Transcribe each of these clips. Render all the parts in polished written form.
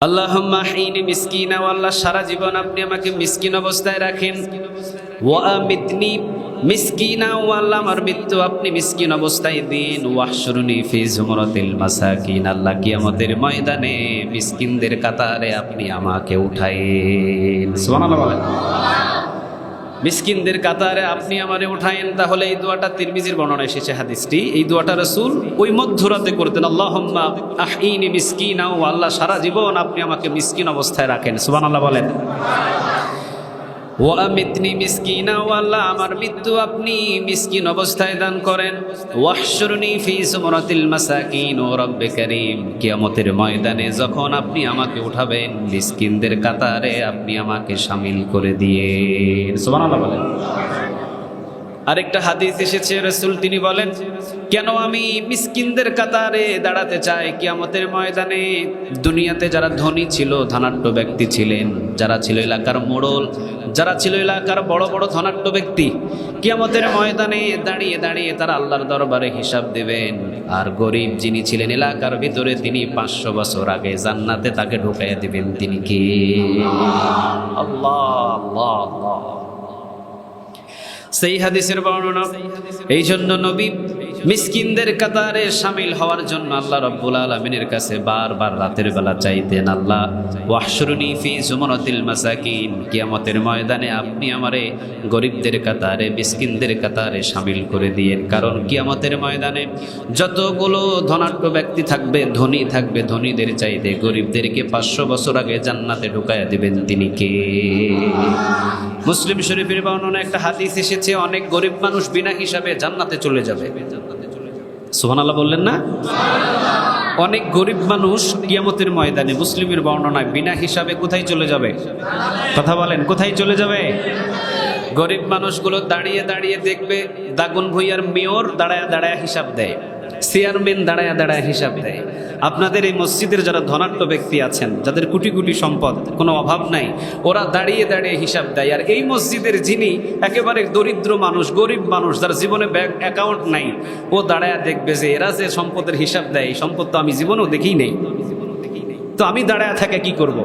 আল্লাহুম্মা আহইনি মিসকিনা, ও আল্লাহ সারা জীবন আপনি আমাকে মিসকিন অবস্থায় রাখেন। ওয়া আমিতনি মিসকিনা, ও আল্লাহ আমার মৃত্যু আপনি মিসকিন অবস্থায় দিন। ওয়াহশুরনি ফি জুমরাতিল মাসাকিন, আল্লাহ কিয়ামতের ময়দানে মিসকিনদের কাতারে আপনি আমাকে উঠায়েন। সুবহানাল্লাহ বলেন। মিসকিনদের কাতারে আপনি আমারে উঠায়েন। তাহলে এই দোয়াটা তিরমিজির বর্ণনা এসেছে হাদিসটি। এই দোয়াটা রাসূল ওই মধ্যরাতে করতেন। আল্লাহুম্মা আহইনি মিসকিনা, ও আল্লাহ সারা জীবন আপনি আমাকে মিসকিন অবস্থায় রাখেন। সুবহানাল্লাহ বলেন। ওয়া আমিতনি মিসকিনা, ও আল্লাহ আমার মৃত্যু আপনি মিসকিন অবস্থায় দান করেন। ওয়াহশুরনি ফি জুমরাতিল মাসাকিন, ও রব্বে কারীম কিয়ামতের ময়দানে যখন আপনি আমাকে উঠাবেন মিসকিনদের কাতারে আপনি আমাকে শামিল করে দিয়েন। সুবহানাল্লাহ বলেন। আরেকটা হাদিস এসেছে, রাসূল তিনি বলেন, কেন আমি মিসকিনদের কাতারে দাঁড়াতে চাই কিয়ামতের ময়দানে? দুনিয়াতে যারা ধনী ছিল, ধনাঢ্য ব্যক্তি ছিলেন, যারা ছিল এলাকার মোড়ল, যারা ছিল এলাকার বড় বড় ধনাঢ্য ব্যক্তি, কিয়ামতের ময়দানে দাঁড়িয়ে দাঁড়িয়ে তারা আল্লাহর দরবারে হিসাব দেবেন। আর গরিব যিনি ছিলেন এলাকার ভিতরে, তিনি 500 বছর আগে জান্নাতে তাকে ঢুকাইয়া দিবেন। তিনি কি? আল্লাহ আল্লাহ আল্লাহ। সেই হাদিসের বর্ণনা। এই জন্য নবী মিসকিনদের কাতারে শামিল হওয়ার জন্য আল্লাহ রাব্বুল আলামিনের কাছে বারবার রাতের বেলা চাইতেন, আল্লাহ ওয়াহশুরনি ফি জুমরাতিল মাসাকিন, কিয়ামতের ময়দানে আপনি আমারে গরিবদের কাতারে, মিসকিনদের কাতারে শামিল করে দিয়েন। কারণ কিয়ামতের ময়দানে যতগুলো ধনাঢ্য ব্যক্তি থাকবে, ধনী থাকবে, ধনীদের চাইতে গরিবদেরকে 500 বছর আগে জান্নাতে ঢুকাইয়া দিবেন। তিনি কে? মুসলিম শরীফের বর্ণনা একটা হাদিস এসেছে, অনেক গরিব মানুষ বিনা হিসাবে জান্নাতে চলে যাবে। সুবহানাল্লাহ বললেন না? অনেক গরিব মানুষ কিয়ামতের ময়দানে, মুসলিমের বর্ণনায়, বিনা হিসাবে কোথায় চলে যাবে? কথা বলেন, কোথায় চলে যাবে? গরিব মানুষগুলো দাঁড়িয়ে দাঁড়িয়ে দেখবে দাগন ভূঁইয়ার মেয়র দাঁড়ায় দাঁড়ায় হিসাব দেয়, চেয়ারম্যান দাঁড়ায় দাঁড়ায় হিসাব দেয়। আপনাদের এই মসজিদের যারা ধনাঢ্য ব্যক্তি আছেন, যাদের কোটি কোটি সম্পদ, কোনো অভাব নাই, ওরা দাঁড়িয়ে দাঁড়িয়ে হিসাব দেয়। আর এই মসজিদের যিনি একেবারে দরিদ্র মানুষ, গরিব মানুষ, যার জীবনে ব্যাংক অ্যাকাউন্ট নাই, ও দাঁড়ায় দেখবে যে এরা যে সম্পদের হিসাব দেয়, এই সম্পদ তো আমি জীবনেও দেখি নেই, তো আমি দাঁড়ায় থেকে কি করব?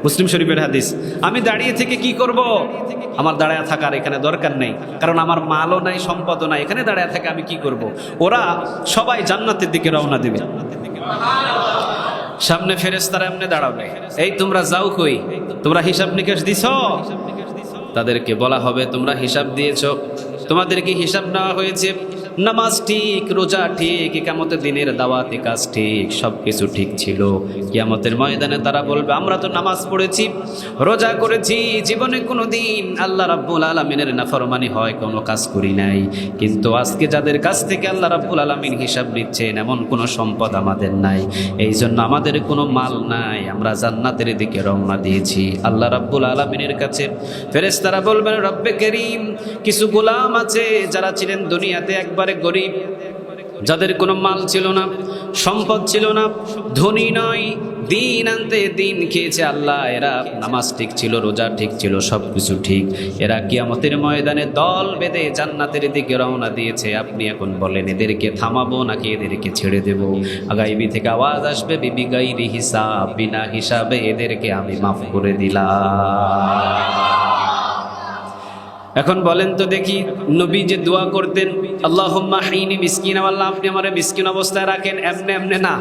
মুসলিম শরীফের হাদিস, আমি দাঁড়িয়ে থেকে কি করব? আমার দাঁড়ায় থাকার এখানে দরকার নেই, কারণ আমার মালও নাই, সম্পদও নাই, এখানে দাঁড়ায় থেকে আমি কি করব? ওরা সবাই জান্নাতের দিকে রওনা দেবে। সামনে ফেরেশতারা এমনি দাঁড়াবে, এই তোমরা যাও কই? তোমরা হিসাব নিকাশ দিছ? তাদেরকে বলা হবে, তোমরা হিসাব দিয়েছ, তোমাদের কি হিসাব নেওয়া হয়েছে? নামাজ ঠিক, রোজা ঠিক, কিয়ামতের দিনের দাওয়াতি কাজ ঠিক, সব কিছু ঠিক ছিল। কিয়ামতের ময়দানে তারা বলবে, আমরা তো নামাজ পড়েছি, রোজা করেছি, জীবনে কোনো দিন আল্লাহ রাব্বুল আলামিনের নাফরমানি হয় কোনো কাজ করি নাই, কিন্তু আজকে যাদের কাছ থেকে আল্লাহ রাব্বুল আলামিন হিসাব নিচ্ছেন, এমন কোনো সম্পদ আমাদের নাই, এই জন্য আমাদের কোনো মাল নাই, আমরা জান্নাতের দিকে রওনা দিয়েছি। আল্লাহ রাব্বুল আলামিনের কাছে ফেরেশতারা বলবেন, রব্বে কারীম, কিছু গোলাম আছে যারা ছিলেন দুনিয়াতে একবারে গরিব, যাদের কোনো মাল ছিল না, সম্পদ ছিল না, ধনী নয়, দিন আনতে দিন খেয়েছে আল্লাহ, এরা নামাজ ঠিক ছিল, রোজা ঠিক ছিল, সব কিছু ঠিক, এরা কিয়ামতের ময়দানে দল বেঁধে জান্নাতের দিকে রওনা দিয়েছে। আপনি এখন বলেন, এদেরকে থামাবো নাকি এদেরকে ছেড়ে দেব? গায়বী থেকে আওয়াজ আসবে, বিবি গাইরি হিসাব, বিনা হিসাবে এদেরকে আমি মাফ করে দিলাম। এখন বলেন তো দেখি, নবী যে দোয়া করতেন, আল্লাহুম্মা আহইনি মিসকিনা, আল্লাহ আপনি আমারে মিসকিন অবস্থায় রাখেন, এমনে এমনে না,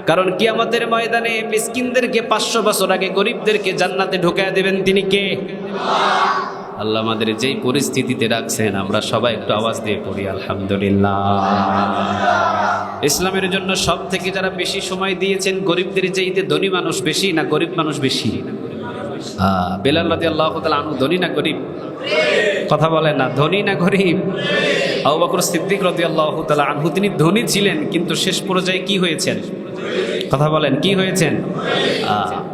কারণ কিয়ামতের ময়দানে মিসকিনদেরকে 500 বছর আগে গরিবদেরকে জান্নাতে ঢোকায় দেবেন। তিনি কে? আল্লাহ আমাদের যেই পরিস্থিতিতে রাখছেন, আমরা সবাই একটু আওয়াজ দিয়ে পড়ি আলহামদুলিল্লাহ। ইসলামের জন্য সব থেকে যারা বেশি সময় দিয়েছেন, গরিবদের চাইতে ধনী মানুষ বেশি না গরিব মানুষ বেশি? বেলাল রাদিয়াল্লাহু তাআলা আনহু ধনী না গরিব? কথা বলেন না, ধনী না গরিব? আবু বকর সিদ্দিক রাদিয়াল্লাহু তাআলা আনহু, তিনি ধনী ছিলেন, কিন্তু শেষ পর্যায়ে কি হয়েছেন? কথা বলেন, কি হয়েছেন?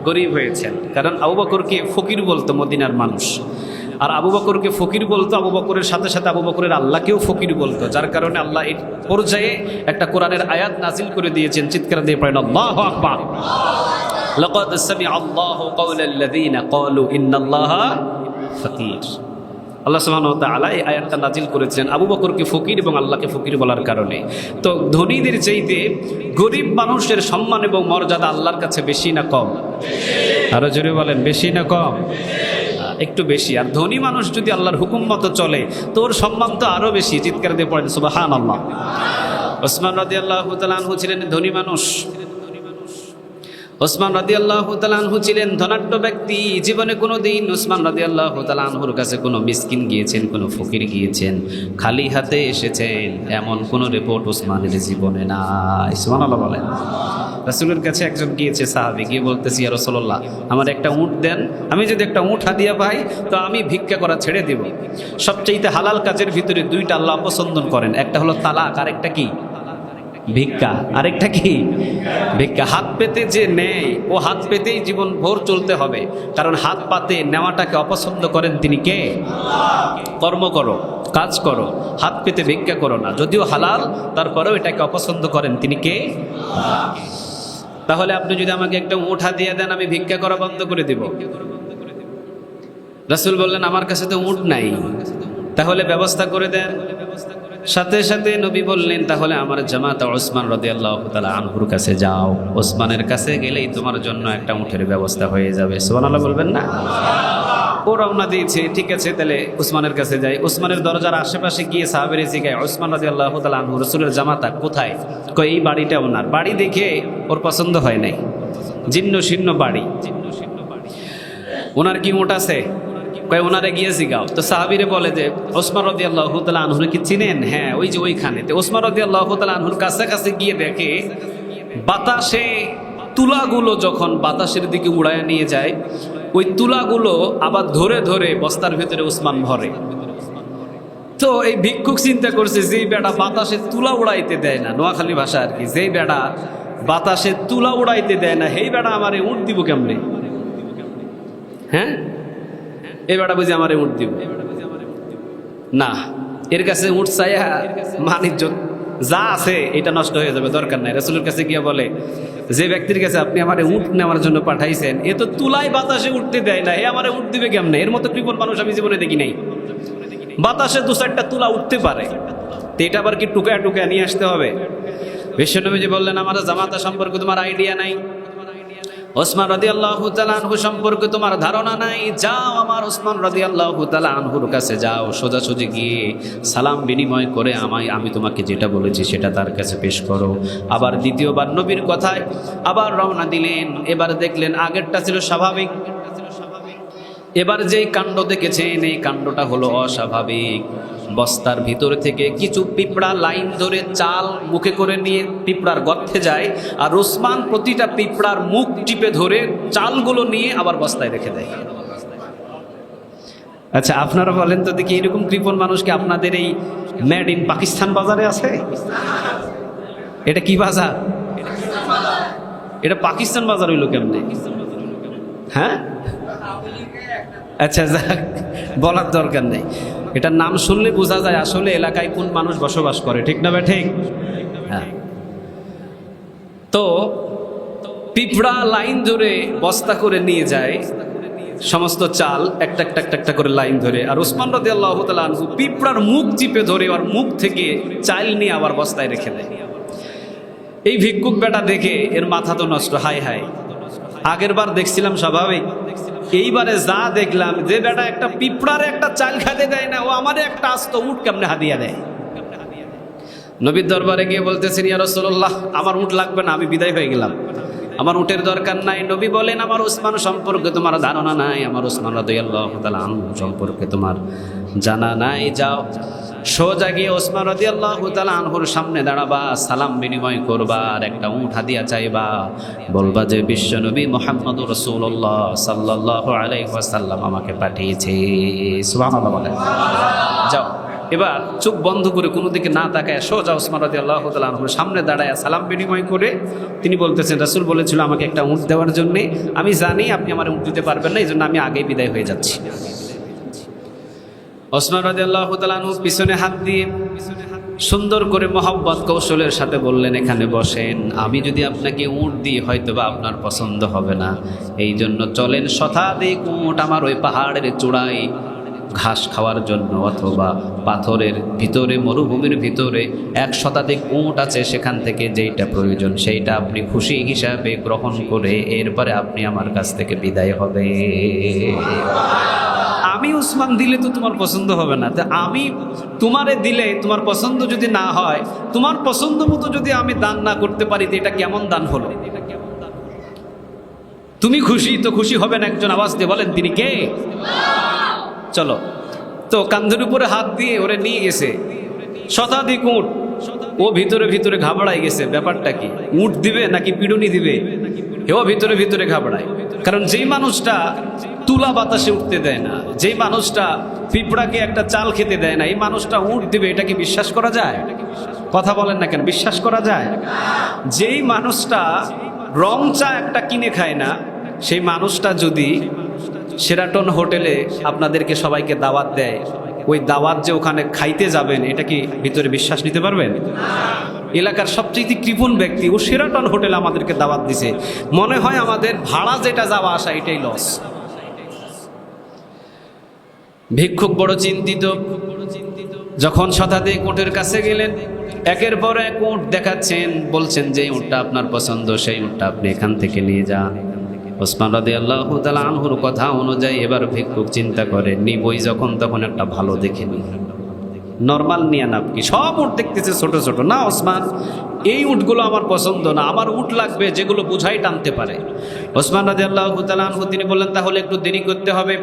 গরিব হয়েছেন। কারণ আবু বকরকে ফকির বলতো মদিনার মানুষ, আর আবু বকরকে ফকির বলতো, আবু বকরের সাথে সাথে আবু বকরের আল্লাহকেও ফকির বলতো, যার কারণে আল্লাহ এই পর্যায়ে একটা কোরআনের আয়াত নাজিল করে দিয়েছেন। চিৎকার দিয়ে পড়েন আল্লাহু আকবার। লাকাদ সামিআ আল্লাহু কাওলাল্লাযীনা ক্বালু ইন্নাল্লাহা ফকির। আল্লাহ সুবহানাহু ওয়া তাআলা এই আয়াতটা নাজিল করেছেন আবু বকরকে ফকির এবং আল্লাহকে ফকির বলার কারণে। তো ধনীদের চাইতে গরিব মানুষের সম্মান এবং মর্যাদা আল্লাহর কাছে বেশি না কম? আরো জোরে বলেন, বেশি না কম? একটু বেশি। আর ধনী মানুষ যদি আল্লাহর হুকুম মতো চলে তোর সম্মান তো আরো বেশি। চিৎকার দিয়ে পড়েন সুবহানাল্লাহ। ওসমান রাদিয়াল্লাহু তাআলা আনহু ছিলেন ধনী মানুষ। ওসমান রাদিয়াল্লাহু তাআলা আনহু ছিলেন ধনাঢ্য ব্যক্তি। জীবনে কোনো দিন ওসমান রাদিয়াল্লাহু তাআলা আনহুর কাছে কোনো মিসকিন গিয়েছেন, কোনো ফকির গিয়েছেন, খালি হাতে এসেছেন, এমন কোনো রিপোর্ট ওসমানের জীবনে নাই। সুবহানাল্লাহ বলেন। রাসূলের কাছে একজন গিয়েছে সাহাবী, গিয়ে বলতেছি, ইয়া রাসূলুল্লাহ, আমার একটা উট দেন, আমি যদি একটা উট হাদিয়া পাই তো আমি ভিক্ষা করা ছেড়ে দেব। সবচেয়ে হালাল কাজের ভিতরে দুইটা আল্লাহ পছন্দ করেন, একটা হলো তালাক, আর একটা কি? ভিক্ষা। আরেকটা কি? ভিক্ষা। হাত পেতে যে নেয় ও হাত পেতেই জীবন ভোর চলতে হবে, কারণ হাত পাতে নেওয়াটাকে অপছন্দ করেন তিনি কে? কর্ম করো, কাজ করো, হাত পেতে ভিক্ষা করো না। যদিও হালাল তারপরেও এটাকে অপছন্দ করেন তিনি কে? তাহলে আপনি যদি আমাকে একটা উঠা দিয়ে দেন আমি ভিক্ষা করা বন্ধ করে দিব। রাসূল বললেন, আমার কাছে তো উট নাই, তাহলে ব্যবস্থা করে দেন। সাথে সাথে নবী বললেন, তাহলে আমার জামাতা ওসমান রাদিয়াল্লাহু তাআলা আনহুর কাছে যাও, ওসমানের কাছে গেলেই তোমার জন্য একটা উটের ব্যবস্থা হয়ে যাবে। সুবহানাল্লাহ বলবেন না? ও রওনা দিয়েছে, ঠিক আছে তাহলে ওসমানের কাছে যাই। ওসমানের দরজার আশেপাশে গিয়ে সাহাবীরা জিজ্ঞাসা, ওসমান রাদিয়াল্লাহু তাআলা আনহু রাসূলের জামাতা কোথায়? কই এই বাড়িটা ওনার। বাড়ি দেখে ওর পছন্দ হয় নাই, জীর্ণ শীর্ণ বাড়ি। ওনার কি উট আছে? কয় ওনারে গিয়ে জিগাও। তো সাহাবীরে বলে যে ওসমান রাদিয়াল্লাহু তাআলা আনহুর কি চিনেন? হ্যাঁ, ওই যে ওইখানে। তো ওসমান রাদিয়াল্লাহু তাআলা আনহুর কাছাকাছি গিয়ে দেখে বাতাসে তুলাগুলো যখন বাতাসের দিকে উড়ায় নিয়ে যায়, ওই তুলাগুলো আবার ধরে ধরে বস্তার ভেতরে ওসমান ভরে। তো এই ভিক্ষুক চিন্তা করছে, যেই বেড়া বাতাসে তুলা উড়াইতে দেয় না, নোয়াখালী ভাষা আর কি, যেই বেড়া বাতাসে তুলা উড়াইতে দেয় না, সেই বেড়া আমারে উঠ দিব কেমনে? হ্যাঁ, এই বেড়া বুঝি আমারে উঠ দিব না, এর কাছে উঠ চাইয়া মানিজ্য যা আছে এটা নষ্ট হয়ে যাবে, দরকার নাই। রাসূলের কাছে গিয়ে বলে, যে ব্যক্তির কাছে আপনি আমারে উঠ নেওয়ার জন্য পাঠাইছেন, এ তো তুলাই বাতাসে উঠতে দেয় না, এ আমারে উঠ দিবে কেমনে? এর মতো কৃপণ মানুষ আমি জীবনে দেখি নাই। বাতাসে দু চারটা তুলা উঠতে পারে, তো এটা আবার কি টুকায় টুকায় নিয়ে আসতে হবে? বিশ্বনবীজি বললেন, আমার জামাতা সম্পর্কে তোমার আইডিয়া নাই, ওসমান রাদিয়াল্লাহু তাআলা আনহু সম্পর্কে তোমার ধারণা নাই। যাও আমার ওসমান রাদিয়াল্লাহু তাআলা আনহুর কাছে যাও, সোজাসুজি গিয়ে সালাম বিনিময় করে আমি তোমাকে যেটা বলেছি সেটা তার কাছে পেশ করো। আবার দ্বিতীয়বার নবীর কথায় আবার রওনা দিলেন। এবার দেখলেন আগেরটা ছিল স্বাভাবিক, এবার যেই কাণ্ড দেখেছেন এই কাণ্ডটা হলো অস্বাভাবিক। বস্তার ভিতর থেকে কিছু পিঁপড়া লাইন ধরে চাল মুখে করে নিয়ে পিঁপড়ার গর্তে যায়, আর ওসমান প্রতিটা পিঁপড়ার মুখ টিপে ধরে চালগুলো নিয়ে আবার বস্তায় রেখে দেয়। আচ্ছা আপনারা বলেন তো দেখি, এরকম কৃপণ মানুষকে আপনাদের এই মেড ইন পাকিস্তান বাজারে আছে? এটা কি বাজার? এটা পাকিস্তান বাজার হইল কেমনে? হ্যাঁ, আচ্ছা যাক, বলার দরকার নেই। এটার নাম শুনলে বোঝা যায় আসলে এলাকায় কোন মানুষ বসবাস করে, ঠিক না ভাই? ঠিক। হ্যাঁ, তো পিঁপড়া লাইন ধরে বস্তা করে নিয়ে যায় সমস্ত চাল, একটা একটা একটা একটা করে লাইন ধরে, আর ওসমান রাদিয়াল্লাহু তাআলা আনহু পিঁপড়ার মুখ চিপে ধরে আর মুখ থেকে চাল নিয়ে আবার বস্তায় রেখে দেয়। এই ভিক্ষুক বেটা দেখে এর মাথা তো নষ্ট। হাই হাই, আগের বার দেখছিলাম স্বাভাবিক, এইবারে যা দেখলাম, যে বেটা একটা পিঁপড়ারে একটা চাল খাতে দেয় না, ও আমারে একটা আস্ত উট কেমনে হাদিয়া দেয়। নবীর দরবারে গিয়ে বলতেছেন, ইয়া রাসূলুল্লাহ, আমার উট লাগবে না, আমি বিদায় হয়ে গেলাম, আমার উটের দরকার নাই। নবী বলেন, আমার ওসমান সম্পর্কে তোমার ধারণা নাই, আমার ওসমান রাদিয়াল্লাহু তাআলা আনহু সম্পর্কে তোমার জানা নাই। যাও সোজা গিয়ে ওসমান রাদিয়াল্লাহু তাআলা আনহুর সামনে দাঁড়াবা, সালাম বিনিময় করবা, আর একটা উট হাদিয়া চাইবা, বলবা যে বিশ্বনবী মুহাম্মদুর রাসূলুল্লাহ সাল্লাল্লাহু আলাইহি ওয়াসাল্লাম আমাকে পাঠিয়েছে। সুবহানাল্লাহ বলেন। যাও এবার চোখ বন্ধ করে কোনো দিকে না তাকায় সোজা ওসমান রাদিয়াল্লাহু তাআলা আনহুর সামনে দাঁড়ায় সালাম বিনিময় করে তিনি বলতেছেন, রাসূল বলেছিল আমাকে একটা উট দেওয়ার জন্যে, আমি জানি আপনি আমার উট দিতে পারবেন না, এই জন্য আমি আগেই বিদায় হয়ে যাচ্ছি। ওসমান রাদিয়াল্লাহু তাআলা আনহু পিছনে হাত দিয়ে সুন্দর করে মহব্বত কৌশলের সাথে বললেন, এখানে বসেন, আমি যদি আপনাকে উট দিই হয়তো বা আপনার পছন্দ হবে না, এই জন্য চলেন শতাধিক উট আমার ওই পাহাড়ের চূড়ায় ঘাস খাওয়ার জন্য, অথবা পাথরের ভিতরে, মরুভূমির ভিতরে 1 শতাধিক উট আছে, সেখান থেকে যেইটা প্রয়োজন সেইটা আপনি খুশি হিসাবে গ্রহণ করে এরপরে আপনি আমার কাছ থেকে বিদায় হবে। আমি উসমান দিলে তো তোমার পছন্দ হবে না, তা আমি তোমারে দিলে তোমার পছন্দ যদি না হয়, তোমার পছন্দ মতো যদি আমি দান না করতে পারি, তো এটা কেমন দান হলো? তুমি খুশি তো খুশি হবেন, একজন আওয়াজ দিয়ে বলেন তিনি কে? চলো, তো কান্ধের উপরে হাত দিয়ে ওরে নিয়ে গেছে শতাধিক উট। ও ভিতরে ভিতরে ঘাবড়াই গেছে, ব্যাপারটা কি, উট দিবে নাকি পিডুনি দিবে? ও ভিতরে ভিতরে ঘাবড়ায়, কারণ যেই মানুষটা তুলা বাতাসে উঠতে দেয় না, যেই মানুষটা পিঁপড়াকে একটা চাল খেতে দেয় না, এই মানুষটা উট দিবে, এটা কি বিশ্বাস করা যায়? কথা বলেন না কেন, বিশ্বাস করা যায়? যেই মানুষটা রং চা একটা কিনে খায় না, সেই মানুষটা যদি শেরাটন হোটেলে আপনাদেরকে সবাইকে দাওয়াত দেয়, ওই দাওয়াত যে ওখানে খাইতে যাবেন, এটা কি ভিতরে বিশ্বাস নিতে পারবেন? এলাকার সবচেয়ে কৃপণ ব্যক্তি, ও শেরাটন হোটেলে আমাদেরকে দাওয়াত দিছে, মনে হয় আমাদের ভাড়া যেটা যাওয়া আসা এটাই লস। ভিক্ষুক বড় চিন্তিত। যখন শতাধিক উটের কাছে গেলেন, একের পর এক উট দেখাচ্ছেন, বলছেন যে উটটা আপনার পছন্দ সেই উটটা আপনি এখান থেকে নিয়ে যান। ওসমান রাদিয়াল্লাহু তাআলা আনহুর কথা অনুযায়ী এবার ভিক্ষুক চিন্তা করে, নিবই যখন তখন একটা ভালো দেখে নি, নর্মাল নিয়ে নাম কি, সব উট দেখতেছে ছোট ছোট। না ওসমান, এই উটগুলো আমার পছন্দ না, আমার উট লাগবে যেগুলো বুঝাই টানতে পারে। ওসমান রাদিয়াল্লাহু তাআলা আনহু তিনি বললেন, তাহলে একটু দেরি করতে হবে।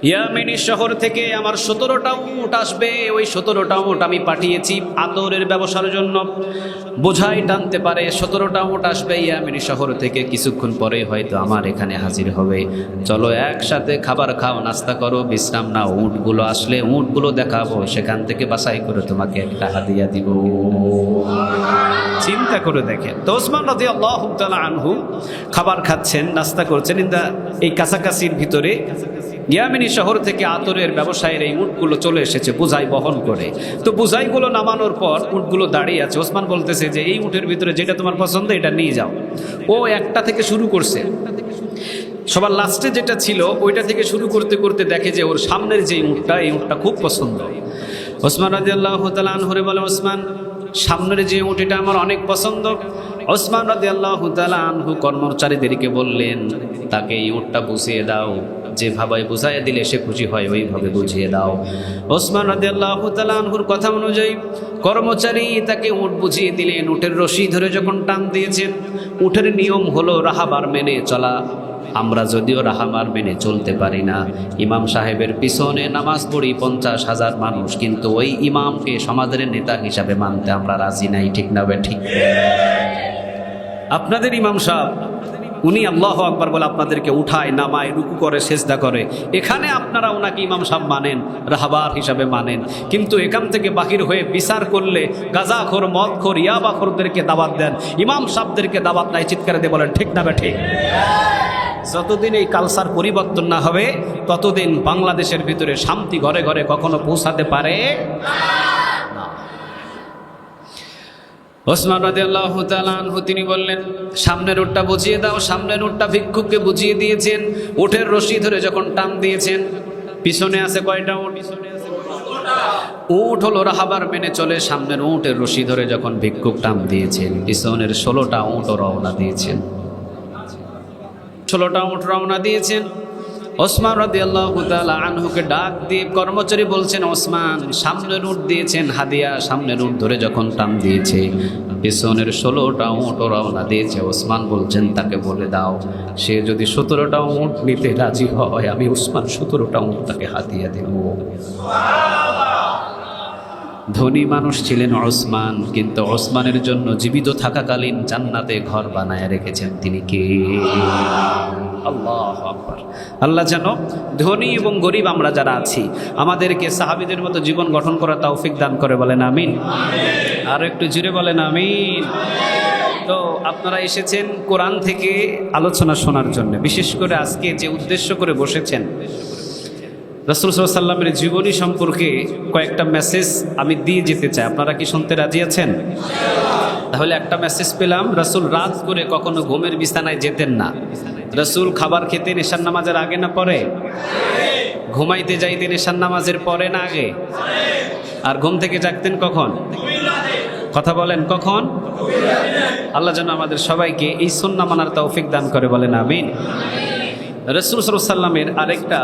ইয়ামেনি শহর থেকে আমার 17টা উট আসবে, ওই 17টা উট আমি পাঠিয়েছি আতরের ব্যবসার জন্য, বোঝাই টানতে পারে। 17টা উট আসবে ইয়ামেনি শহর থেকে, কিছুক্ষণ পরে হয়তো আমার এখানে হাজির হবে। চলো একসাথে খাবার খাও, নাস্তা করো, বিশ্রাম নাও, উটগুলো আসলে উটগুলো দেখাবো, সেখান থেকে বাছাই করে তোমাকে একটা হাদিয়া দিব। চিন্তা করে দেখেন, তো ওসমান রাদিয়াল্লাহু তাআলা আনহু খাবার খাচ্ছেন, নাস্তা করছেন, এই কাছাকাছির ভিতরে ইয়ামেনি শহর থেকে আতরের ব্যবসায়ের এই উটগুলো চলে এসেছে বোঝাই বহন করে। তো বোঝাইগুলো নামানোর পর উটগুলো দাঁড়িয়ে আছে। ওসমান বলতেছে যে এই উটের ভিতরে যেটা তোমার পছন্দ এটা নিয়ে যাও। ও একটা থেকে শুরু করছে, সবার লাস্টে যেটা ছিল ওইটা থেকে শুরু করতে করতে দেখে যে ওর সামনের যে উটটা, এই উটটা খুব পছন্দ। ওসমান রাদিয়াল্লাহু তাআলা আনহুরে বলে, ওসমান সামনের যে উট এটা আমার অনেক পছন্দ। ওসমান রাদিয়াল্লাহু তাআলা আনহু কর্মচারীদেরকে বললেন, তাকে এই উটটা বুঝিয়ে দাও, যেভাবে বুঝাইয়া দিলে সে খুশি হয় ওইভাবে বুঝিয়ে দাও। ওসমান রাদিয়াল্লাহু তাআলা আনহুর কথা অনুযায়ী কর্মচারী তাকে উট বুঝিয়ে দিলেন। উটের রশি ধরে যখন টান দিয়েছেন, উটের নিয়ম হলো রাহাবার মেনে চলা। আমরা যদিও রাহাবার মেনে চলতে পারি না, ইমাম সাহেবের পিছনে নামাজ পড়ি 50,000 মানুষ, কিন্তু ওই ইমামকে সমাজের নেতা হিসাবে মানতে আমরা রাজি নাই, ঠিক না ঠিক? আপনাদের ইমাম সাহেব উনি আল্লাহু আকবার বলে আপনাদেরকে উঠায় নামায়, রুকু করে, সেজদা করে, এখানে আপনারা ওনাকে ইমাম সাহেব মানেন, রাহবার হিসাবে মানেন, কিন্তু এখান থেকে বাহির হয়ে বিচার করলে গাঁজাখোর, মদখোর, ইয়াবাখোরদেরকে দাওয়াত দেন, ইমাম সাহেবদেরকে দাওয়াত নাই। চিৎকারে দিয়ে বলেন ঠিক না ঠিক? যতদিন এই কালচার পরিবর্তন না হবে ততদিন বাংলাদেশের ভিতরে শান্তি ঘরে ঘরে কখনো পৌঁছাতে পারে না। ওসমান রাদিয়াল্লাহু তাআলা আনহু তিনি বললেন, সামনের উটটা বুঝিয়ে দাও। সামনের উটটা ভিক্ষুককে বুঝিয়ে দিয়েছেন। উটের রশি ধরে যখন টান দিয়েছেন, পিছনে আছে কয়টা উট? উট হলো রাহাবার মেনে চলে। সামনের উটের রশি ধরে যখন ভিক্ষুক টান দিয়েছেন, পিছনের 16টা উটও রওনা দিয়েছেন। 16টা উট রওনা দিয়েছেন। ওসমান রাদিয়াল্লাহু তাআলা আনহুকে ডাক দিয়ে কর্মচারী বলছেন, ওসমান সামনের উট দিয়েছেন হাদিয়া, সামনের উট ধরে যখন টান দিয়েছে, পিছনের 16টা উট রওনা দিয়েছে। ওসমান বলছেন তাকে বলে দাও, সে যদি 17টা উট নিতে রাজি হয়, আমি ওসমান 17টা উট তাকে হাদিয়া দেব। ধনী মানুষ ছিলেন ওসমান, কিন্তু ওসমানের জন্য জীবিত থাকাকালীন জান্নাতে ঘর বানায় রেখেছেন তিনি কে? আল্লাহু আকবার। আল্লাহ যেন ধনী এবং গরিব আমরা যারা আছি আমাদেরকে সাহাবীদের মতো জীবন গঠন করার তৌফিক দান করে, বলেন আমিন। আর একটু জোরে বলেন আমিন। তো আপনারা এসেছেন কোরআন থেকে আলোচনা শোনার জন্য, বিশেষ করে আজকে যে উদ্দেশ্য করে বসেছেন, রাসূল সাল্লাল্লাহু আলাইহি ওয়াসাল্লামের জীবনী সম্পর্কে কয়েকটা মেসেজ আমি দিয়ে যেতে চাই। আপনারা কি শুনতে রাজি আছেন? তাহলে একটা মেসেজ পেলাম, রাসূল রাত করে কখনো ঘুমের বিছানায় যেতেন না। রাসূল খাবার খেতেন এশার নামাজের আগে না পরে? ঘুমাইতে যাইতেন এশার নামাজের পরে না আগে? আর ঘুম থেকে জাগতেন কখন? কথা বলেন কখন? আল্লাহ যেন আমাদের সবাইকে এই সুন্নাহ মানার তৌফিক দান করে, বলেন আমিন। রাসূল সাল্লাল্লাহু আলাইহি ওয়াসাল্লামের আরেকটা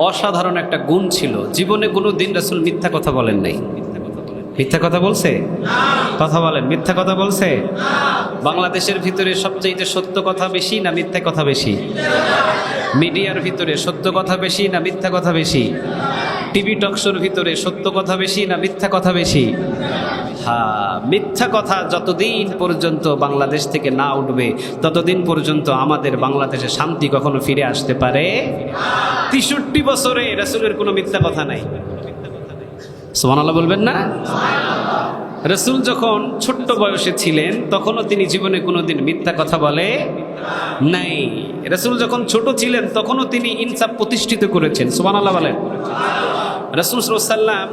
অসাধারণ একটা গুণ ছিল, জীবনে কোনো দিন রাসূল মিথ্যা কথা বলেন নাই। মিথ্যা কথা বলছে? কথা বলেন, মিথ্যা কথা বলছে? বাংলাদেশের ভিতরে সবচেয়ে সত্য কথা বেশি না মিথ্যা কথা বেশি? মিডিয়ার ভিতরে সত্য কথা বেশি না মিথ্যা কথা বেশি? টিভি টকশোর ভিতরে সত্য কথা বেশি না মিথ্যা কথা বেশি? হ্যাঁ, মিথ্যা কথা যতদিন পর্যন্ত বাংলাদেশ থেকে না উঠবে ততদিন পর্যন্ত আমাদের বাংলাদেশে শান্তি কখনো ফিরে আসতে পারে? ৬৩ বছরে রাসূলের কোনো মিথ্যা কথা নাই। সুবহানাল্লাহ বলবেন না? রাসূল যখন ছোট্ট বয়সে ছিলেন তখনও তিনি জীবনে কোনোদিন মিথ্যা কথা বলে নাই। রাসূল যখন ছোট ছিলেন তখনও তিনি ইনসাফ প্রতিষ্ঠিত করেছেন। সুবহানাল্লাহ বলেন। রাসূল সাল্লাল্লাহু আলাইহি ওয়াসাল্লাম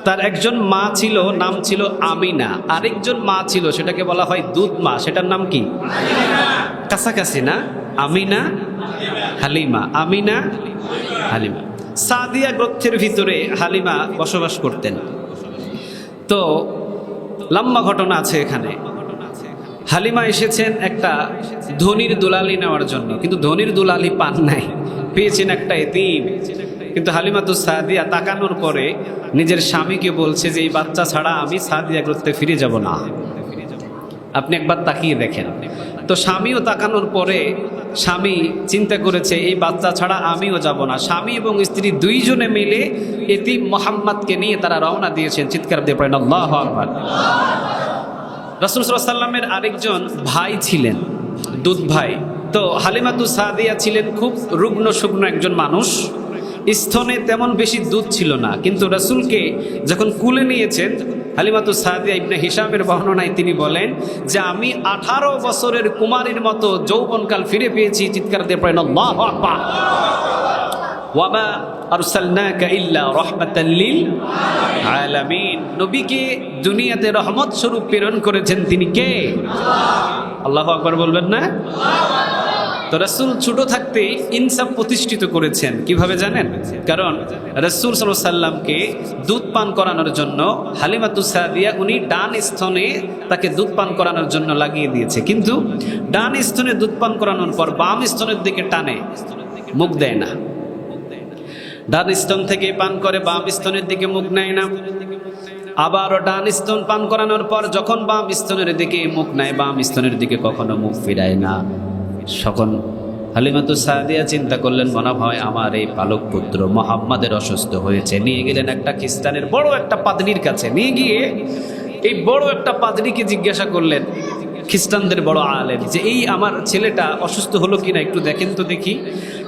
তার একজন মা ছিল, নাম ছিল আমিনা, আরেকজন মা ছিল সেটাকে বলা হয় দুধ মা, সেটার নাম কি? কাছাকাছি না? আমিনা হালিমা, আমিনা হালিমা। সাদিয়া গোত্রের ভিতরে হালিমা বসবাস করতেন। তো লম্বা ঘটনা আছে এখানে। হালিমা এসেছেন একটা ধনির দুলালি নেওয়ার জন্য, কিন্তু ধনির দুলালি পান নাই, পেয়েছেন একটা এতিম। কিন্তু হালিমাতুস সাদিয়া তাকানোর পরে নিজের স্বামীকে বলছে যে এই বাচ্চা ছাড়া আমি সাদিয়া গোত্রে ফিরে যাব না। আপনি একবার তাকিয়ে দেখেন তো। স্বামীও তাকানোর পরে স্বামী চিন্তা করেছে এই বাচ্চা ছাড়া আমিও যাব না। স্বামী এবং স্ত্রী দুইজনে মিলে এতিম মুহাম্মদকে নিয়ে তারা রওনা দিয়েছেন। চিৎকার দিয়ে পড়েন আল্লাহু আকবার। রাসূল সাল্লাল্লাহু আলাইহি ওয়াসাল্লামের আরেকজন ভাই ছিলেন, দুধ ভাই। তো হালিমাতুস সাদিয়া ছিলেন খুব রুগ্ন শুকনো একজন মানুষ, স্তনে তেমন বেশি দুধ ছিল না। কিন্তু রাসূলকে যখন কুলে নিয়েছেন, হালিমাতুস সাদিয়া ইবনে হিশামের বর্ণনায় তিনি বলেন যে আমি 18 বছরের কুমারীর মতো যৌবনকাল ফিরে পেয়েছি। চিৎকার দিয়ে পড়েন আল্লাহু আকবার। ওয়ামা আরসালনাকা ইল্লা রাহমাতাল লিল আলামিন। নবীকে দুনিয়াতে রহমত স্বরূপ প্রেরণ করেছেন তিনি কে? আল্লাহু আকবার বলবেন না? তো রাসূল ছোট থাকতে ইনসাফ প্রতিষ্ঠিত করেছেন। কিভাবে জানেন? কারণ রাসূল সাল্লাল্লাহু আলাইহি ওয়াসাল্লামকে দুধ পান করানোর জন্য হালিমাতুস সাদিয়া উনি ডান স্তনে তাকে দুধ পান করানোর জন্য লাগিয়ে দিয়েছে। কিন্তু ডান স্তনে দুধ পান করানোর পর বাম স্তনের দিকে টানে, মুখ দেয় না। ডান স্তন থেকে পান করে, বাম স্তনের দিকে মুখ নেয় না। আবারও ডান স্তন পান করানোর পর যখন বাম স্তনের দিকে মুখ নেয়, বাম স্তনের দিকে কখনো মুখ ফিরায় না। সকল হালিমাতুস সাদিয়া চিন্তা করলেন মনে হয় আমার এই পালক পুত্র মুহাম্মাদের অসুস্থ হয়েছে। নিয়ে গেলেন একটা খ্রিস্টানের বড় একটা পাদ্রীর কাছে। নিয়ে গিয়ে এই বড় একটা পাদ্রীকে জিজ্ঞাসা করলেন, খ্রিস্টানদের বড় আলেম, যে এই আমার ছেলেটা অসুস্থ হলো কিনা একটু দেখেন তো দেখি।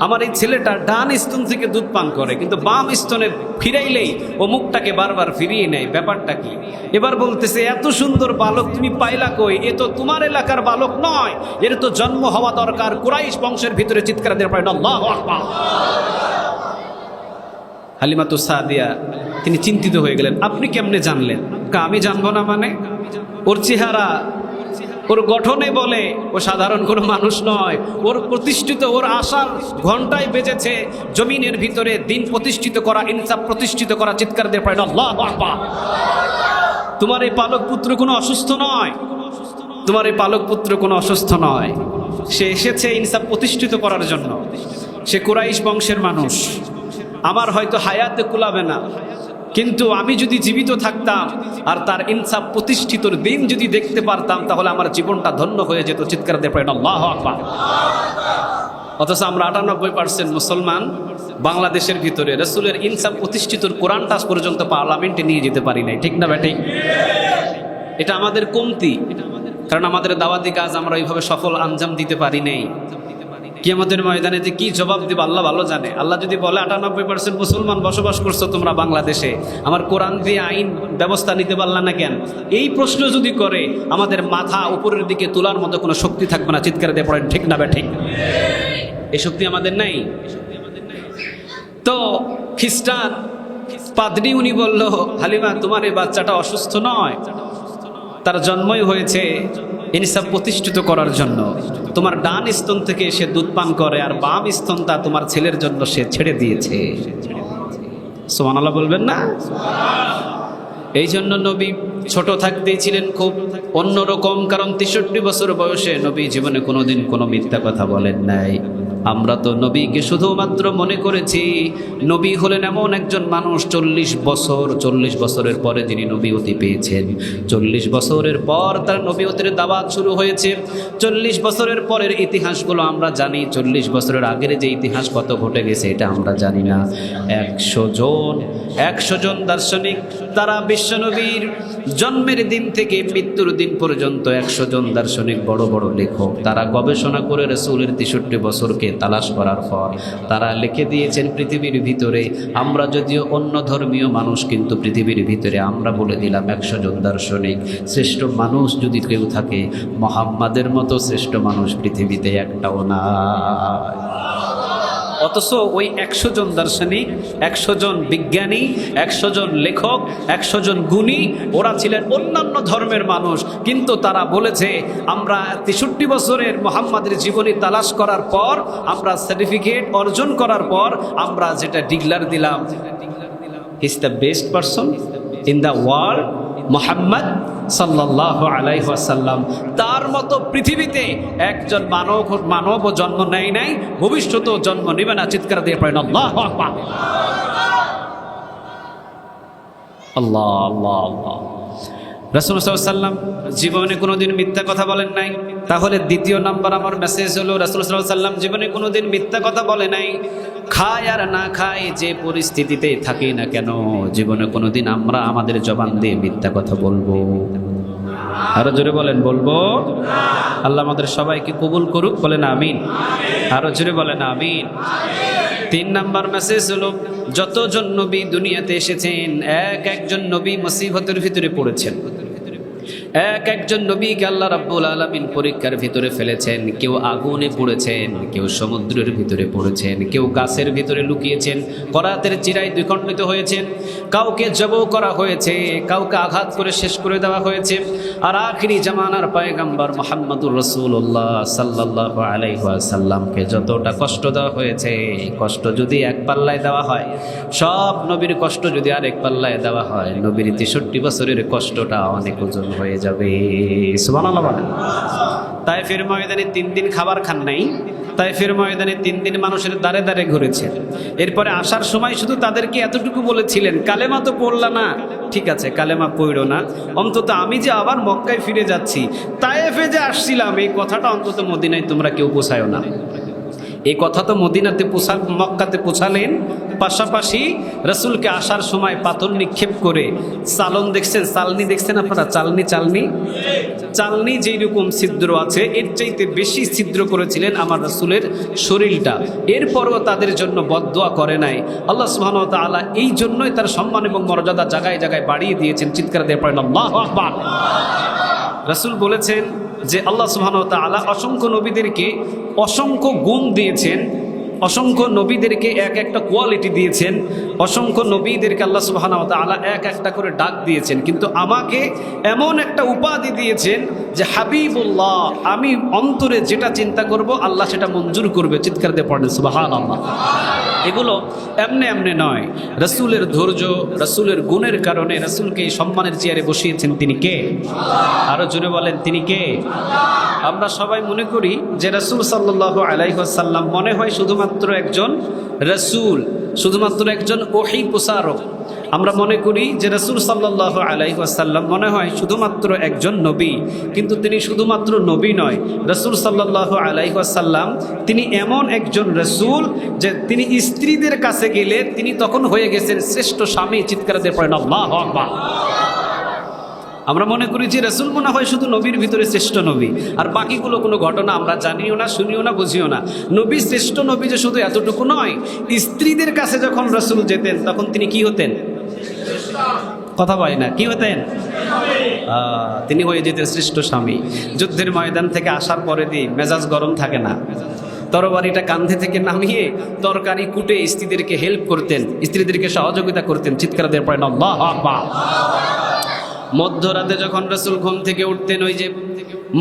আমার এই ছেলেটা ডান স্তন থেকে দুধ পান করে, কিন্তু বাম স্তনে ফিরাইলেই ও মুখটাকে বারবার ফিরিয়ে নেয়, ব্যাপারটা কি? এবার বলতেছে এত সুন্দর বালক তুমি পাইলা কই? এ তো তোমার এলাকার বালক নয়, এর তো জন্ম হওয়া দরকার কুরাইশ বংশের ভিতরে। চিৎকার দিয়ে পড়েন আল্লাহু আকবার। হালিমাতুস সাদিয়া তিনি চিন্তিত হয়ে গেলেন, আপনি কেমনে জানলেন? আমি জানবো না মানে? ওর চেহারা, ওর গঠনে বলে ও সাধারণ কোনো মানুষ নয়। ওর প্রতিষ্ঠিত, ওর আশার ঘন্টায় বেজেছে জমিনের ভিতরে দিন প্রতিষ্ঠিত করা, ইনসাফ প্রতিষ্ঠিত করা। চিৎকার দিয়ে পড়েন আল্লাহু আকবার। তোমার এই পালক পুত্র কোনো অসুস্থ নয়, তোমার এই পালক পুত্র কোনো অসুস্থ নয়। সে এসেছে ইনসাফ প্রতিষ্ঠিত করার জন্য। সে কুরাইশ বংশের মানুষ। আমার হয়তো হায়াতে কুলাবে না, কিন্তু আমি যদি জীবিত থাকতাম আর তার ইনসাফ প্রতিষ্ঠিতর দিন যদি দেখতে পারতাম তাহলে আমার জীবনটা ধন্য হয়ে যেত। চিৎকার দিয়ে পড়েন আল্লাহু আকবার। অথচ আমরা 98% মুসলমান বাংলাদেশের ভিতরে রাসূলের ইনসাফ প্রতিষ্ঠিতর কোরআনটা পর্যন্ত পার্লামেন্টে নিয়ে যেতে পারি নাই। ঠিক না বেঠিক? এটা আমাদের কমতি, কারণ আমাদের দাওয়াতি কাজ আমরা এইভাবে সফল আঞ্জাম দিতে পারি নাই। কিয়ামতের ময়দানে যে কি জবাব দেব আল্লাহ ভালো জানে। আল্লাহ যদি বলে 98% মুসলমান বসবাস করছো তোমরা বাংলাদেশে, আমার কোরআন দিয়ে আইন ব্যবস্থা নিতে পারলা না কেন? এই প্রশ্ন যদি করে আমাদের মাথা উপরের দিকে তোলার মতো কোনো শক্তি থাকবে না। চিৎকার দিয়ে পড়েন ঠিক না বেঠিক? এই শক্তি আমাদের নাই। তো খ্রিস্টান পাদ্রী উনি বলল, হালিমা তোমার এই বাচ্চাটা অসুস্থ নয়, তার জন্মই হয়েছে ইনসাফ প্রতিষ্ঠিত করার জন্য। তোমার ডান স্তন থেকে সে দুধ পান করে আর বাম স্তনটা তোমার ছেলের জন্য সে ছেড়ে দিয়েছে। সুবহানাল্লাহ বলবেন না? এই জন্য নবী ছোট থাকতেই ছিলেন খুব অন্যরকম, কারণ 63 বছর বয়সে নবী জীবনে কোনোদিন কোনো মিথ্যা কথা বলেন নাই। আমরা তো নবীকে শুধুমাত্র মনে করেছি নবী হলেন এমন একজন মানুষ 40 বছরের পরে যিনি নবীয়তি পেয়েছেন। 40 বছরের পর তার নবীয়তির দাওয়াত শুরু হয়েছে। 40 বছরের পরের ইতিহাসগুলো আমরা জানি, 40 বছরের আগের যে ইতিহাস কত ঘটে গেছে এটা আমরা জানি না। 100 জন দার্শনিক, তারা বিশ্বনবীর জন্মের দিন থেকে মৃত্যুর দিন পর্যন্ত 100 জন দার্শনিক, বড় বড় লেখক, তারা গবেষণা করে রাসূলের 63 বছরকে তালাশ করার পর তারা লিখে দিয়েছেন পৃথিবীর ভিতরে, আমরা যদিও অন্য ধর্মীয় মানুষ কিন্তু পৃথিবীর ভিতরে আমরা বলে দিলাম 100 জন দার্শনিক, শ্রেষ্ঠ মানুষ যদি কেউ থাকে মুহাম্মাদের মতো শ্রেষ্ঠ মানুষ পৃথিবীতে একটাও না। অথচ ওই 100 জন দার্শনিক, 100 জন বিজ্ঞানী, 100 জন লেখক, 100 জন গুণী, ওরা ছিলেন অন্যান্য ধর্মের মানুষ, কিন্তু তারা বলেছে আমরা 63 বছরের মুহাম্মাদের জীবনী তালাশ করার পর, আমরা সার্টিফিকেট অর্জন করার পর আমরা যেটা ডিক্লেয়ার দিলাম, he is the best person in the world, Muhammad সাল্লাল্লাহু আলাইহি ওয়াসাল্লাম। তার মতো পৃথিবীতে একজন মানব জন্ম নেয় নাই, ভবিষ্যতেও জন্ম নেবে না। চিৎকার দিয়ে পড়েন আল্লাহু আকবার। আল্লাহ আল্লাহ আল্লাহ। রাসূল সাল্লাল্লাহু আলাইহি ওয়াসাল্লাম জীবনে কোনোদিন মিথ্যা কথা বলেন নাই। তাহলে দ্বিতীয় নাম্বার আমার মেসেজ হলো, রাসূল সাল্লাল্লাহু আলাইহি ওয়াসাল্লাম জীবনে কোনোদিন মিথ্যা কথা বলে নাই। খায় আর না খায়, যে পরিস্থিতিতে থাকি না কেন, জীবনে কোনোদিন আমরা আমাদের জবান দিয়ে মিথ্যা কথা বলবো? আরো জোরে বলেন, বলবো? আল্লাহ আমাদের সবাইকে কবুল করুক, বলেন আমিন। আরো জোরে বলেন আমিন। 3 নাম্বার মেসেজ হলো, যতজন নবী দুনিয়াতে এসেছেন একজন নবী মুসিবতের ভিতরে পড়েছেন। একজন নবীকে আল্লাহ রাব্বুল আলামিন পরীক্ষার ভিতরে ফেলেছেন। কেউ আগুনে পড়েছেন, কেউ সমুদ্রের ভিতরে পড়েছেন, কেউ গাছের ভিতরে লুকিয়েছেন, করাতের চিরায় দ্বিখণ্ডিত হয়েছেন, কাউকে জবাই করা হয়েছে, কাউকে আঘাত করে শেষ করে দেওয়া হয়েছে। আর আখিরি জামানার পয়গম্বর মুহাম্মদুর রাসূলুল্লাহ সাল্লাল্লাহু আলাইহি ওয়াসাল্লামকে যতটা কষ্ট দেওয়া হয়েছে, কষ্ট যদি এক পাল্লায় দেওয়া হয়, সব নবীর কষ্ট যদি আরেক পাল্লায় দেওয়া হয়, নবীর 63 বছরের কষ্টটা অনেক ওজন হয়ে যাবে। সুবহানাল্লাহ বলেন। তায়েফের ময়দানে 3 দিন খাবার খান নাই। তায়েফের ময়দানে 3 দিন মানুষের দাঁড়ে দাঁড়ে ঘুরেছেন। এরপরে আসার সময় শুধু তাদেরকে এতটুকু বলেছিলেন, কালেমা তো পড়লা না, ঠিক আছে কালেমা পড়ো না, অন্তত আমি যে আবার মক্কায় ফিরে যাচ্ছি, তায়েফে যে আসছিলাম এই কথাটা অন্তত মদিনায় তোমরা কেউ পোছায়ও না। এই কথা তো মদিনাতে মক্কাতে পৌঁছালেন। পাশাপাশি রাসূলকে আসার সময় পাথর নিক্ষেপ করে চালন দেখছেন, চালনি দেখছেন আপনারা? চালনি যেই রকম ছিদ্র আছে এর চাইতে বেশি ছিদ্র করেছিলেন আমার রাসূলের শরীরটা। এরপরও তাদের জন্য বদদোয়া করে নাই। আল্লাহ সুবহানাহু ওয়া তাআলা এই জন্যই তার সম্মান এবং মর্যাদা জায়গায় জায়গায় বাড়িয়ে দিয়েছেন। চিৎকার দিয়ে পড়েন আল্লাহু আকবার। রাসূল বলেছেন যে আল্লাহ সুবহানাহু ওয়া তাআলা অসংখ্য নবীদেরকে অসংখ্য গুণ দিয়েছেন, অসংখ্য নবীদেরকে এক একটা কোয়ালিটি দিয়েছেন, অসংখ্য নবীদেরকে আল্লাহ সুবহানাহু ওয়া তাআলা এক একটা করে ডাক দিয়েছেন, কিন্তু আমাকে এমন একটা উপাধি দিয়েছেন যে হাবিবুল্লাহ, আমি অন্তরে যেটা চিন্তা করব আল্লাহ সেটা মঞ্জুর করবে। চিৎকার দিয়ে পড়েন সুবহানাল্লাহ। এগুলো এমনি এমনি নয়, রাসূলের ধৈর্য, রাসূলের গুণের কারণে রাসূলকে এই সম্মানের চেয়ারে বসিয়েছেন। তিনি কে? আরো জোরে বলেন, তিনি কে? আমরা সবাই মনে করি যে রাসূল সাল্লাল্লাহু আলাইহি ওয়াসাল্লাম মনে হয় শুধুমাত্র একজন রাসূল, শুধুমাত্র একজন ওহী প্রচারক। আমরা মনে করি যে রাসূল সাল্লাল্লাহু আলাইহি ওয়াসাল্লাম মনে হয় শুধুমাত্র একজন নবী, কিন্তু তিনি শুধুমাত্র নবী নয়। রাসূল সাল্লাল্লাহু আলাইহি ওয়াসাল্লাম তিনি এমন একজন রাসূল যে তিনি স্ত্রীদের কাছে গেলে তিনি তখন হয়ে গেছেন শ্রেষ্ঠ স্বামী। চিৎকার দিয়ে পড়েন আল্লাহু আকবার। আমরা মনে করি যে রাসূল মনে হয় শুধু নবীর ভিতরে শ্রেষ্ঠ নবী, আর বাকিগুলো কোনো ঘটনা আমরা জানিও না, শুনিও না, বুঝিও না। নবী শ্রেষ্ঠ নবী যে শুধু এতটুকু নয়, স্ত্রীদের কাছে যখন রাসূল যেতেন তখন তিনি কি হতেন? কথা বলে না, কি হতেন? তিনি হয়ে যেতেন শ্রেষ্ঠ স্বামী। যুদ্ধের ময়দান থেকে আসার পরে দিয়ে মেজাজ গরম থাকে না, তরবারিটা কাঁধে থেকে নামিয়ে তরকারি কুটে স্ত্রীদেরকে হেল্প করতেন, স্ত্রীদেরকে সহযোগিতা করতেন। চিৎকার দিয়ে পড়েন আল্লাহু আকবার। মধ্যরাতে যখন রাসূল ঘুম থেকে উঠতেন, ওই যে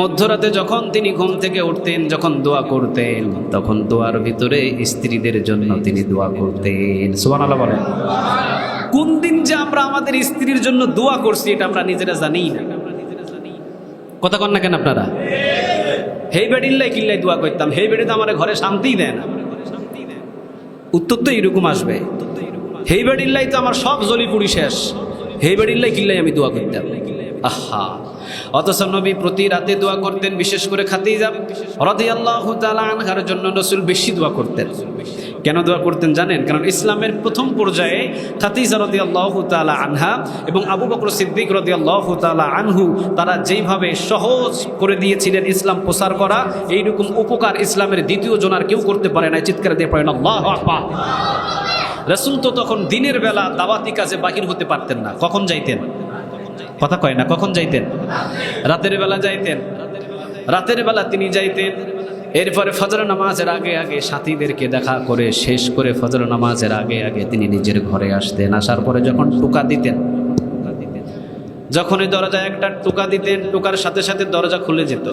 মধ্যরাতে যখন তিনি ঘুম থেকে উঠতেন, যখন দোয়া করতেন, তখন দোয়ার ভিতরে স্ত্রীদের জন্য তিনি দোয়া করতেন। সুবহানাল্লাহ বলেন। কোন দিন যে আমরা আমাদের স্ত্রীর জন্য দোয়া করছি এটা আমরা নিজেরা জানি না। কথা কন না কেন আপনারা? হেই বেডিল্লাই কিল্লাই দোয়া করতাম, হেই বেডি তো আমার ঘরে শান্তিই দেয় না। উত্তর তো এরকম আসবে, হেই বেডিল্লাই তো আমার সব জলিপুরি শেষ, হেই বেডিল্লাই কিল্লাই আমি দোয়া করতাম। আহা, অথচ নবী প্রতি রাতে দোয়া করতেন। বিশেষ করে খাদিজা রাদিয়াল্লাহু তাআলা আনহার জন্য রাসূল বেশি দোয়া করতেন। কেন দোয়া করতেন জানেন? কারণ ইসলামের প্রথম পর্যায়ে খাদিজা রাদিয়াল্লাহু তাআলা আনহা এবং আবু বকর সিদ্দিক রাদিয়াল্লাহু তাআলা আনহু তারা যেইভাবে সহজ করে দিয়েছিলেন ইসলাম প্রচার করা, এইরকম উপকার ইসলামের দ্বিতীয় জন আর কেউ করতে পারে না। চিৎকার দিয়ে পড়েন আল্লাহু আকবার। রাসূল তো তখন দিনের বেলা দাওয়াতি কাজে বাহির হতে পারতেন না। কখন যাইতেন? কথা কয় না, কখন যাইতেন? রাতের বেলা যাইতেন। রাতের বেলা তিনি যাইতেন। এরপরে ফজর নামাজের আগে আগে সাথীদেরকে দেখা করে শেষ করে ফজর নামাজের আগে আগে তিনি নিজের ঘরে আসতেন। আসার পরে যখন টোকা দিতেন, যখনই দরজায় একটা টোকা দিতেন, টোকার সাথে সাথে দরজা খুলে যেত।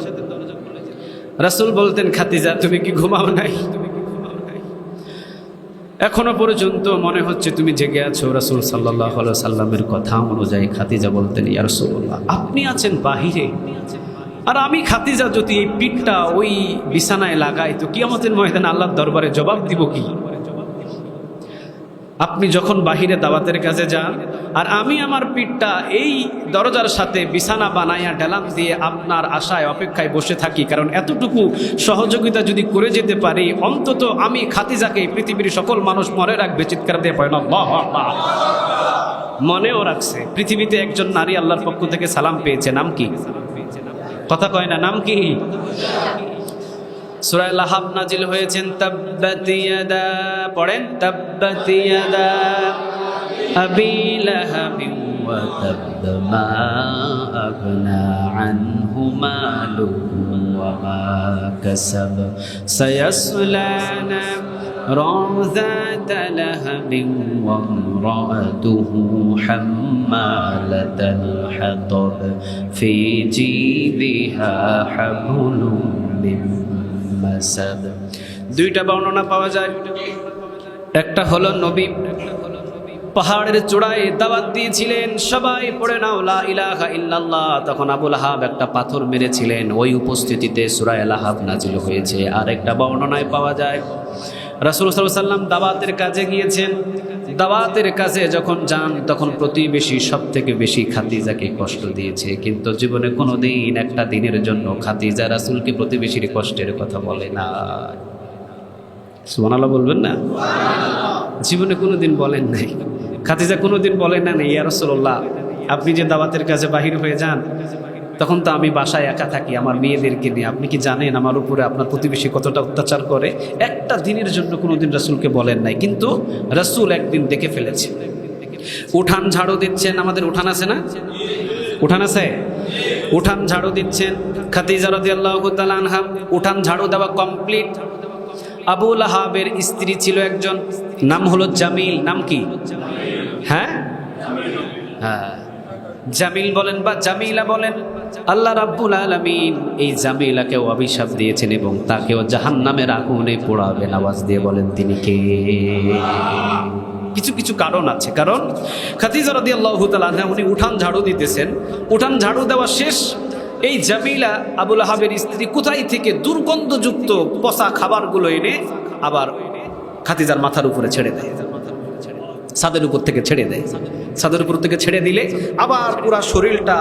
রাসূল বলতেন, খাদিজা তুমি কি ঘুমাও নাই? এখনো পর্যন্ত মনে হচ্ছে তুমি জেগে আছো। রাসূল সাল্লাল্লাহু আলাইহি সাল্লামের কথা অনুযায়ী খাদিজা বলতেন, ইয়া রাসূলুল্লাহ, আপনি আছেন বাহিরে, আর আমি খাদিজা যদি এই পিঠটা ওই বিছানায় লাগাই তো কিয়ামতের ময়দানে আল্লাহর দরবারে জবাব দিব কি? আপনি যখন বাহিরে দাওয়াতের কাছে যান আর আমি আমার পিঠটা এই দরজার সাথে বিছানা বানাইয়া ডেলাম দিয়ে আপনার আশায় অপেক্ষায় বসে থাকি, কারণ এতটুকু সহযোগিতা যদি করে যেতে পারি, অন্তত আমি খাদিজাকে পৃথিবীর সকল মানুষ মনে রাখবে। চিৎকার দিয়ে পড়েন আল্লাহু আকবার। মনেও রাখছে। পৃথিবীতে একজন নারী আল্লাহর পক্ষ থেকে সালাম পেয়েছে, নাম কি? কথা কয় না, নাম কি? সূরা লাহাব নাজিল হয়েছেন, তাব্বাত ইয়াদা, পড়েন তাব্বাত ইয়াদা আবি লাহাবিন ওয়া তাব মা আগনা আনহু মালুহু ওয়া মা কাসাব সায়াসলা নারান যাতা লাহাবিন ওয়া ইমরাতুহু হাম্মালাতাল হাতাব ফি জিদিহা হাবলুম মিন মাসাদ। দুইটা বর্ণনা পাওয়া যায়। একটা হলো নবী পাহাড়ের চূড়ায় দাওয়াত দিয়েছিলেন, সবাই পড়ে নাও লা ইলাহা ইল্লাল্লাহ। তখন আবু লাহাব একটা পাথর মেরেছিলেন, ওই উপস্থিতিতে সূরা লাহাব নাজিল হয়েছে। আর একটা বর্ণনায় পাওয়া যায় রাসূল সাল্লাল্লাহু আলাইহি ওয়াসাল্লাম দাওয়াতের কাজে গিয়েছেন। দাওয়াতের কাজে যখন যান তখন প্রতিবেশী সব থেকে বেশি খাদিজাকে কষ্ট দিয়েছে, কিন্তু জীবনে কোনোদিন একটা দিনের জন্য খাদিজা রাসূলকে প্রতিবেশীর কষ্টের কথা বলে না। সুবহানাল্লাহ বলবেন না? জীবনে কোনোদিন বলেন নাই। খাদিজা কোনোদিন বলেন না, ইয়া রাসূলুল্লাহ আপনি যে দাওয়াতের কাজে বাহির হয়ে যান তখন তো আমি বাসায় একা থাকি আমার মেয়েদেরকে নিয়ে, আপনি কি জানেন আমার উপরে আপনার প্রতিবেশী কতটা অত্যাচার করে? একটা দিনের জন্য কোনোদিন রাসূলকে বলেন নাই, কিন্তু রাসূল একদিন দেখে ফেলেছে। উঠান ঝাড়ু দিচ্ছেন, আমাদের উঠান আছে না? উঠান আছে? উঠান ঝাড়ু দিচ্ছেন খাদিজা রাদিয়াল্লাহু তাআলা আনহা। উঠান ঝাড়ু দেওয়া কমপ্লিট। আবু লাহাবের স্ত্রী ছিল একজন, নাম হলো জামিল। নাম কি? হ্যাঁ হ্যাঁ, জামিল বলেন বা জামিলা বলেন। আল্লাহ রাব্বুল আলামিন এই জামিলাকেও অভিশাপ দিয়েছেন এবং তাকেও জাহান্নামের আগুনে পোড়াবেন। আওয়াজ দিয়ে বলেন তিনি কে? কিছু কিছু কারণ আছে। কারণ খাদিজা রাদিয়াল্লাহু তাআলা আনহা উনি উঠান ঝাড়ু দিতেছেন, উঠান ঝাড়ু দেওয়া শেষ, এই জামিলা আবু লাহাবের স্ত্রী কোথায় থেকে দুর্গন্ধযুক্ত পচা খাবারগুলো এনে আবার খাদিজার মাথার উপরে ছেড়ে দেয়, ছাদের উপর থেকে ছেড়ে দেয়। ছাদের উপর থেকে ছেড়ে দিলে আবার পুরা শরীরটা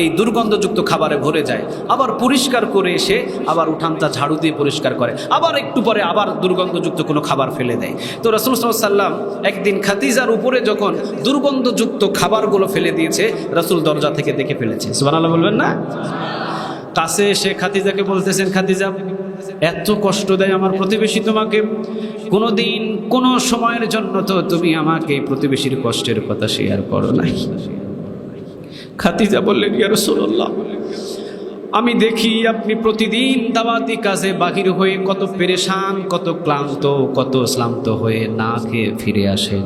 এই দুর্গন্ধযুক্ত খাবারে ভরে যায়। আবার পরিষ্কার করে এসে আবার উঠানটা ঝাড়ু দিয়ে পরিষ্কার করে, আবার একটু পরে আবার দুর্গন্ধযুক্ত কোনো খাবার ফেলে দেয়। তো রাসূল সাল্লাল্লাহু আলাইহি ওয়াসাল্লাম একদিন খাদিজার উপরে যখন দুর্গন্ধযুক্ত খাবারগুলো ফেলে দিয়েছে, রাসূল দরজা থেকে দেখে ফেলেছে। সুবহানাল্লাহ বলবেন না? কাছে এসে খাদিজাকে বলতেছেন, খাদিজা এত কষ্ট দেয় আমার প্রতিবেশী তোমাকে, কোনোদিন কোনো সময়ের জন্য তো তুমি আমাকে প্রতিবেশীর কষ্টের কথা শেয়ার করো নাই। খাদিজা বললেন, ইয়া রাসূলুল্লাহ আমি দেখি আপনি প্রতিদিন দাওয়াতি কাজে বাহির হয়ে কত পেরেশান, কত ক্লান্ত, কত শ্রান্ত হয়ে না খেয়ে ফিরে আসেন।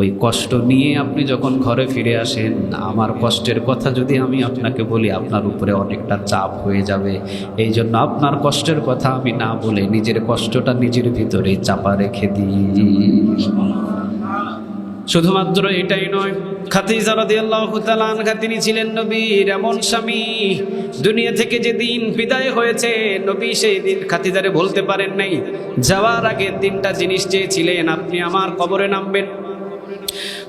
ওই কষ্ট নিয়ে আপনি যখন ঘরে ফিরে আসেন, আমার কষ্টের কথা যদি আমি আপনাকে বলি আপনার উপরে অনেকটা চাপ হয়ে যাবে। এই জন্য আপনার কষ্টের কথা আমি না বলে নিজের কষ্টটা নিজের ভিতরে চাপা রেখে দিই। শুধুমাত্র এটাই নয়, খাদিজা রাদিয়াল্লাহু তাআলা আনহা তিনি ছিলেন নবীর এমন স্বামী, দুনিয়া থেকে যেদিন বিদায় হয়েছে নবী সেই দিন খাদিজারে বলতে পারেন নাই। যাওয়ার আগের দিনটা জিনিস চেয়েছিলেন, আপনি আমার কবরে নামবেন।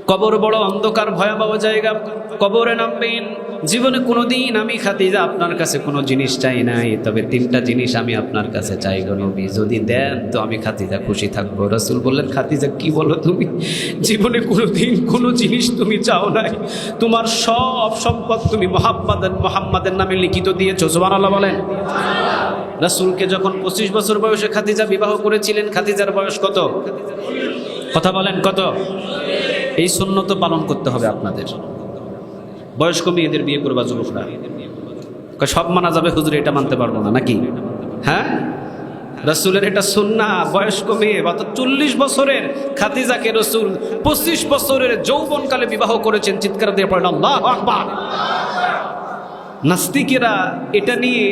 কবর বড় অন্ধকার ভয়াবহ জায়গা, কবরে নামবেন। জীবনে কোনোদিন আমি খাদিজা আপনার কাছে কোনো জিনিস চাই নাই, তবে তিনটা জিনিস আমি আপনার কাছে চাই গো নবী, যদি দেন তো আমি খাদিজা খুশি থাকবো। রাসূল বললেন, খাদিজা কি বলো তুমি? জীবনে কোনোদিন কোনো জিনিস তুমি চাও নাই, তোমার সব সম্পদ তুমি মুহাম্মাদের নামে লিখিত দিয়েছো। সুবহানাল্লাহ বলেন। রাসূলকে যখন 25 বছর বয়সে খাদিজা বিবাহ করেছিলেন, খাদিজার বয়স কত? কথা বলেন কত? এই সুন্নত পালন করতে হবে আপনাদের। বয়স্ক মেয়েদের বিয়ে করবা যুবকরা, সব মানা যাবে হুজুর এটা মানতে পারবো না নাকি? হ্যাঁ, রাসূলের এটা সুন্নাহ। বয়স্ক মেয়ে বা 40 বছরের খাদিজাকে রাসূল 25 বছরের যৌবনকালে বিবাহ করেছেন। চিৎকার দিয়ে পড়েন আল্লাহু আকবার। নাস্তিকেরা এটা নিয়ে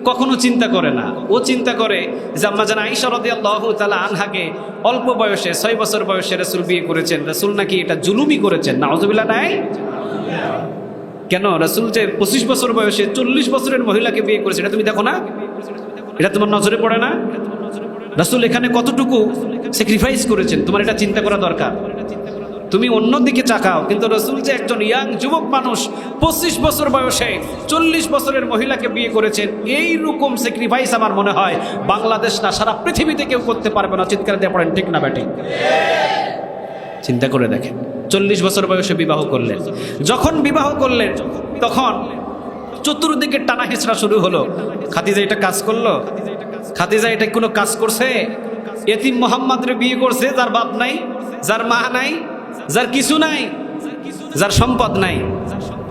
কখনো চিন্তা করে না, ও চিন্তা করে যে আম্মা জান আয়েশা রাদিয়াল্লাহু তাআলা আনহাকে অল্প বয়সে 6 বছর বয়সে রাসূল বিয়ে করেছেন, রাসূল নাকি এটা জুলুমি করেছেন। নাউযুবিল্লাহ নাই? কেন রাসূল যে 25 বছর বয়সে 40 বছরের মহিলাকে বিয়ে করেছেন, এটা তুমি দেখো না? এটা তোমার নজরে পড়ে না? রাসূল এখানে কতটুকু স্যাক্রিফাইস করেছেন তোমার এটা চিন্তা করা দরকার। তুমি অন্যদিকে চাকাও, কিন্তু রাসূল যে একজন ইয়াং যুবক মানুষ 25 বছর বয়সে 40 বছরের মহিলাকে বিয়ে করেছেন, এই রকম স্যাক্রিফাইস আমার মনে হয় বাংলাদেশ না সারা পৃথিবীতে কেউ করতে পারবে না। চিৎকার দিয়ে পড়েন ঠিক না ব্যাটিং? চিন্তা করে দেখেন, 40 বছর বয়সে বিবাহ করলেন। যখন বিবাহ করলেন তখন চতুর্দিকে টানা হেঁচড়া শুরু হলো। খাদিজা এটা কাজ করলো, খাদিজা এটা কোনো কাজ করছে? এতিম মুহাম্মাদরে বিয়ে করছে, যার বাপ নাই, যার মা নাই, যার কিছু নাই, যার সম্পদ নাই।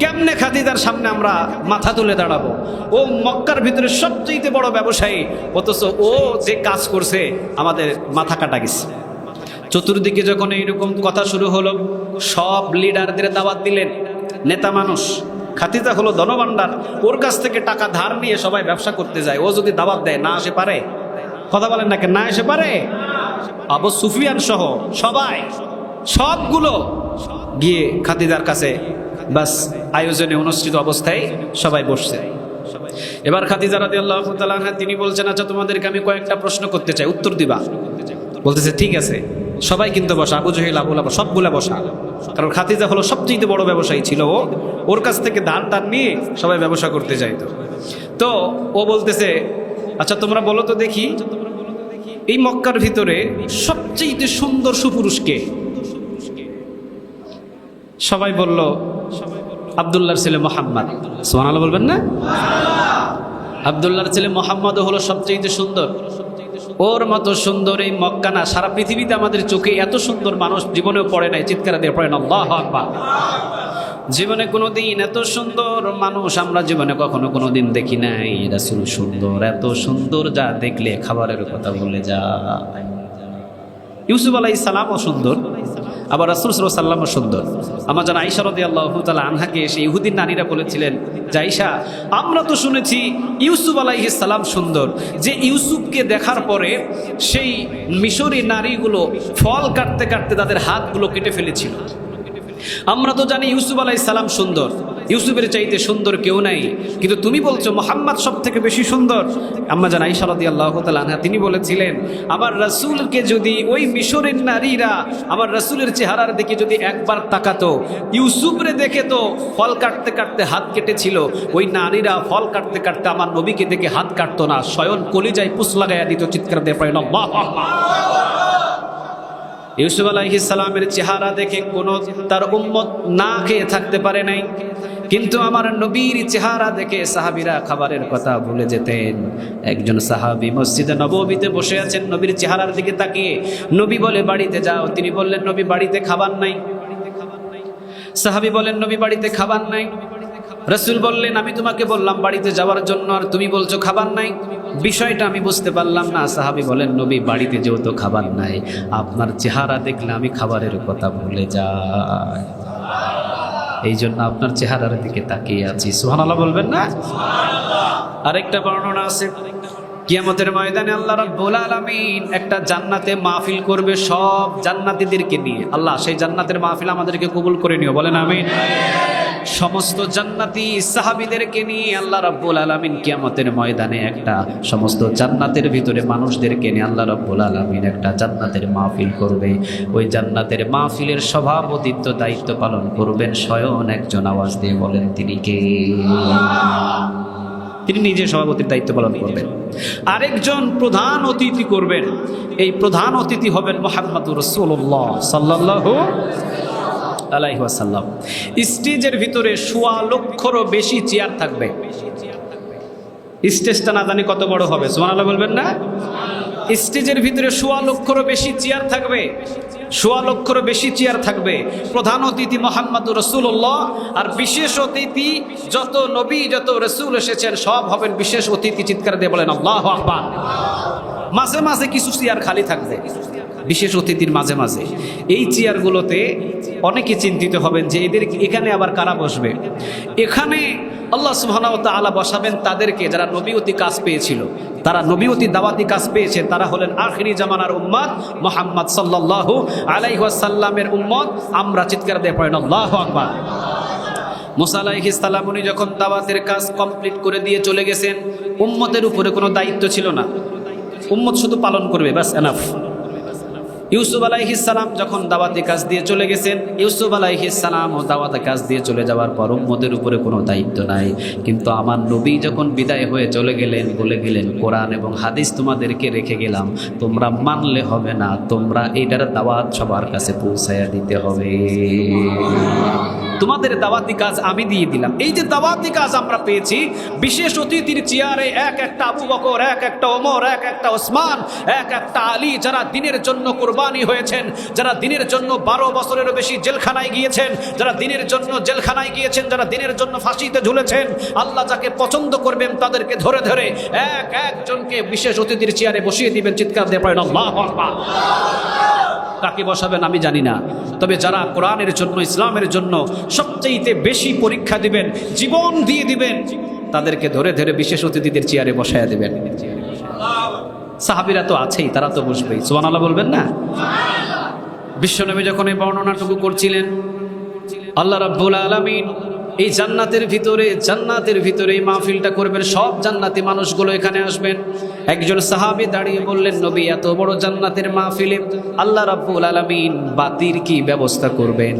কেমনে খাদিজার সামনে আমরা মাথা তুলে দাঁড়াবো? ও মক্কার ভিতরে সবচেয়ে বড় ব্যবসায়ী, অথচ ও যে কাজ করছে আমাদের মাথা কাটা গেছে। চতুর্দিকে যখন এইরকম কথা শুরু হলো, সব লিডারদের দাওয়াত দিলেন। নেতা মানুষ, খাদিজা হলো ধনভাণ্ডার, ওর কাছ থেকে টাকা ধার নিয়ে সবাই ব্যবসা করতে যায়। ও যদি দাওয়াত দেয় না আসে পারে? কথা বলেন না কেন? না এসে পারে? আবু সুফিয়ান সহ সবাই সবগুলো গিয়ে খাদিজার কাছে বাস আয়োজনে অনুষ্ঠিত অবস্থায় সবাই বসছে। এবার খাদিজা রাদিয়াল্লাহু তাআলা আনহা তিনি বলছেন, আচ্ছা তোমাদেরকে আমি কয়েকটা প্রশ্ন করতে চাই, উত্তর দিবা। বলতেছে ঠিক আছে। সবাই কিন্তু বসা, আবু জহেল, আবু লাহাব সবগুলা বসা, কারণ খাদিজা হলো সবচেয়ে বড় ব্যবসায়ী ছিল। ওর কাছ থেকে ধার নিয়ে সবাই ব্যবসা করতে যাইতো। তো ও বলতেছে, আচ্ছা তোমরা বলো তো দেখি, এই মক্কার ভিতরে সবচেয়ে সুন্দর সুপুরুষ কে? সবাই বলল আব্দুল্লাহর ছেলে মুহাম্মদ। সুবহানাল্লাহ বলবেন না? আব্দুল্লাহর ছেলে মুহাম্মদ হলো সবচেয়ে সুন্দর। ওর মতো সুন্দর এই মক্কা না, সারা পৃথিবীতে আমাদের চোখে এত সুন্দর মানুষ জীবনেও পড়ে নাই। চিৎকার দিয়ে পড়েন আল্লাহু আকবার। জীবনে কোনোদিন এত সুন্দর মানুষ আমরা জীবনে কখনো কোনোদিন দেখি নাই। রাসূল সুন্দর, এত সুন্দর যা দেখলে খাবারের কথা ভুলে যায়। ইউসুফ আলাইহিস সালামও সুন্দর, আবার রাসূল সাল্লাল্লাহু আলাইহি ওয়াসাল্লামও সুন্দর। আমার জানা আয়েশা রাদিয়াল্লাহু তাআলা আনহাকে এসে ইহুদির নারীরা বলেছিলেন, যে আয়েশা আমরা তো শুনেছি ইউসুফ আলাইহিস সালাম সুন্দর, যে ইউসুফকে দেখার পরে সেই মিশরী নারীগুলো ফল কাটতে কাটতে তাদের হাতগুলো কেটে ফেলেছিল। আমরা তো জানি ইউসুফ আলাইহিস সালাম সুন্দর, ইউসুফের চাইতে সুন্দর কেউ নাই, কিন্তু তুমি বলছো মুহাম্মদ সব থেকে বেশি সুন্দর। আম্মা জান আয়েশা রাদিয়াল্লাহু তাআলা আনহা তিনি বলেছিলেন, আমার রাসূলকে যদি ওই মিশরের নারীরা আমার রাসূলের চেহারার দিকে যদি একবার তাকাতো, ইউসুফরে দেখে তো ফল কাটতে কাটতে হাত কেটেছিল, ওই নারীরা ফল কাটতে কাটতে আমার নবীকে দেখে হাত কাটতো না, স্বয়ং কলিজায় পুষ লাগাইয়া দিত। চিৎকার দিয়ে পড়েন আল্লাহু আকবার। ইউসুফ আলাইহিস সালামের চেহারা দেখে কোনো তার উম্মত না খেয়ে থাকতে পারে নাই, কিন্তু আমার নবীর চেহারা দেখে সাহাবীরা খাবারের কথা ভুলে যেতেন। একজন সাহাবী মসজিদে নববীতে বসে আছেন, নবীর চেহারার দিকে তাকিয়ে নবী বলে বাড়িতে যাও। তিনি বললেন নবী বাড়িতে খাবার নাই। সাহাবী বলেন নবী বাড়িতে খাবার নাই। রাসূল বললেন, আমি তোমাকে বললাম বাড়িতে যাওয়ার জন্য, আর তুমি বলছো খাবার নাই। বিষয়টা আমি বুঝতে পারলাম না। সাহাবী বলেন, নবী বাড়িতে যেহেতু খাবার নাই, আপনার চেহারা দেখলে আমি খাবারের কথা ভুলে যাই, এই জন্য আপনার চেহারার দিকে তাকিয়ে আছি। সুবহানাল্লাহ বলবেন না? আরেকটা বর্ণনা আছে, কিয়ামতের ময়দানে আল্লাহ রাব্বুল আলামিন একটা জান্নাতে মাহফিল করবে সব জান্নাতীদেরকে নিয়ে। আল্লাহ সেই জান্নাতের মাহফিল আমাদেরকে কবুল করে নিও, বলেন আমিন। সমস্ত জান্নাতি সাহাবীদেরকে নিয়ে আল্লাহ রাব্বুল আলামিন কিয়ামতের ময়দানে একটা, সমস্ত জান্নাতের ভিতরে মানুষদেরকে নিয়ে আল্লাহ রাব্বুল আলামিন একটা জান্নাতের মাহফিল করবে। ওই জান্নাতের মাহফিলের সভাপতিত্ব দায়িত্ব পালন করবেন স্বয়ং একজন। আওয়াজ দিয়ে বলেন তিনি কে? তিনি নিজে সভাপতির দায়িত্ব পালন করবেন। আরেকজন প্রধান অতিথি করবেন। এই প্রধান অতিথি হবেন মুহাম্মদুর রাসূলুল্লাহ সাল্লাল্লাহু আলাইহি ওয়াসাল্লাম। স্টেজের ভিতরে ১.৫ লক্ষেরও বেশি চেয়ার থাকবে। স্টেজটা না জানি কত বড় হবে, সুবহানাল্লাহ বলবেন না? স্টেজের ভিতরে ১.৫ লক্ষেরও বেশি চেয়ার থাকবে। ১.৫ লক্ষেরও বেশি চেয়ার থাকবে। প্রধান অতিথি মুহাম্মদুর রাসূলুল্লাহ, আর বিশেষ অতিথি যত নবী যত রাসূল এসেছেন সব হবেন বিশেষ অতিথি। চিৎকার দিয়ে বলেন আল্লাহু আকবার। মাঝে মাঝে কিছু চেয়ার খালি থাকবে বিশেষ অতিথির মাঝে মাঝে। এই চেয়ারগুলোতে অনেকে চিন্তিত হবেন যে এদের এখানে আবার কারা বসবে। এখানে আল্লাহ সুবহানাহু ওয়া তাআলা বসাবেন তাদেরকে যারা নবীয়তি কাজ পেয়েছিল, তারা নবীয়তি দাওয়াতি কাজ পেয়েছে, তারা হলেন আখিরি জামানার উম্মত মুহাম্মদ সাল্লাল্লাহু আলাইহি ওয়াসাল্লামের উম্মত। আমরা চিৎকার দিয়ে পড়েন আল্লাহু আকবার। মুসা আলাইহিস সালাম উনি যখন দাওয়াতের কাজ কমপ্লিট করে দিয়ে চলে গেছেন, উম্মতের উপরে কোনো দায়িত্ব ছিল না, উম্মত শুধু পালন করবে, বাস এনাফ। ইউসুফ আলাইহিস সালাম যখন দাওয়াতি কাজ দিয়ে চলে গেছেন, ইউসুফ আলাইহিস সালাম ও দাওয়াতি কাজ দিয়ে চলে যাওয়ার পর উম্মতের উপরে কোনো দায়িত্ব নাই। কিন্তু আমার নবী যখন বিদায় হয়ে চলে গেলেন, বলে গেলেন কোরআন এবং হাদিস তোমাদেরকে রেখে গেলাম, তোমরা মানলে হবে না, তোমরা এটার দাওয়াত সবার কাছে পৌঁছায়া দিতে হবে। তোমাদের দাওয়াতি কাজ আমি দিয়ে দিলাম। এই যে দাওয়াতি কাজ আমরা পেয়েছি, বিশেষ অতিথির চেয়ারে এক একটা আবু বকর, এক একটা ওমর, এক একটা ওসমান, এক একটা আলী, যারা দিনের জন্য কুরবানি হয়েছেন, যারা দিনের জন্য ১২ বছরেরও বেশি জেলখানায় গিয়েছেন, যারা দিনের জন্য জেলখানায় গিয়েছেন, যারা দিনের জন্য ফাঁসিতে ঝুলেছেন, আল্লাহ যাকে পছন্দ করবেন তাদেরকে ধরে ধরে এক একজনকে বিশেষ অতিথির চেয়ারে বসিয়ে দিবেন। চিৎকার দিয়ে পড়েন আল্লাহু আকবার। কাকে বসাবেন আমি জানি না, তবে যারা কোরআনের জন্য, ইসলামের জন্য সবচেয়ে বেশি পরীক্ষা দিবেন, জীবন দিয়ে দিবেন, তাদেরকে ধরে ধরে বিশেষ অতিথিদের চেয়ারে বসায়া দিবেন। সাহাবীরা তো আছেই, তারা তো বসবেই। সুবহানাল্লাহ বলবেন না? বিশ্বনবী যখন এই বর্ণনাটুকু করছিলেন, আল্লাহ রাব্বুল আলামিন এই জান্নাতের ভিতরে এই মাহফিলটা করবেন, সব জান্নাতি মানুষগুলো এখানে আসবেন। একজন সাহাবী দাঁড়িয়ে বললেন, নবী এত বড় জান্নাতের মাহফিলে আল্লাহ রাব্বুল আলামিন বাতির কি ব্যবস্থা করবেন?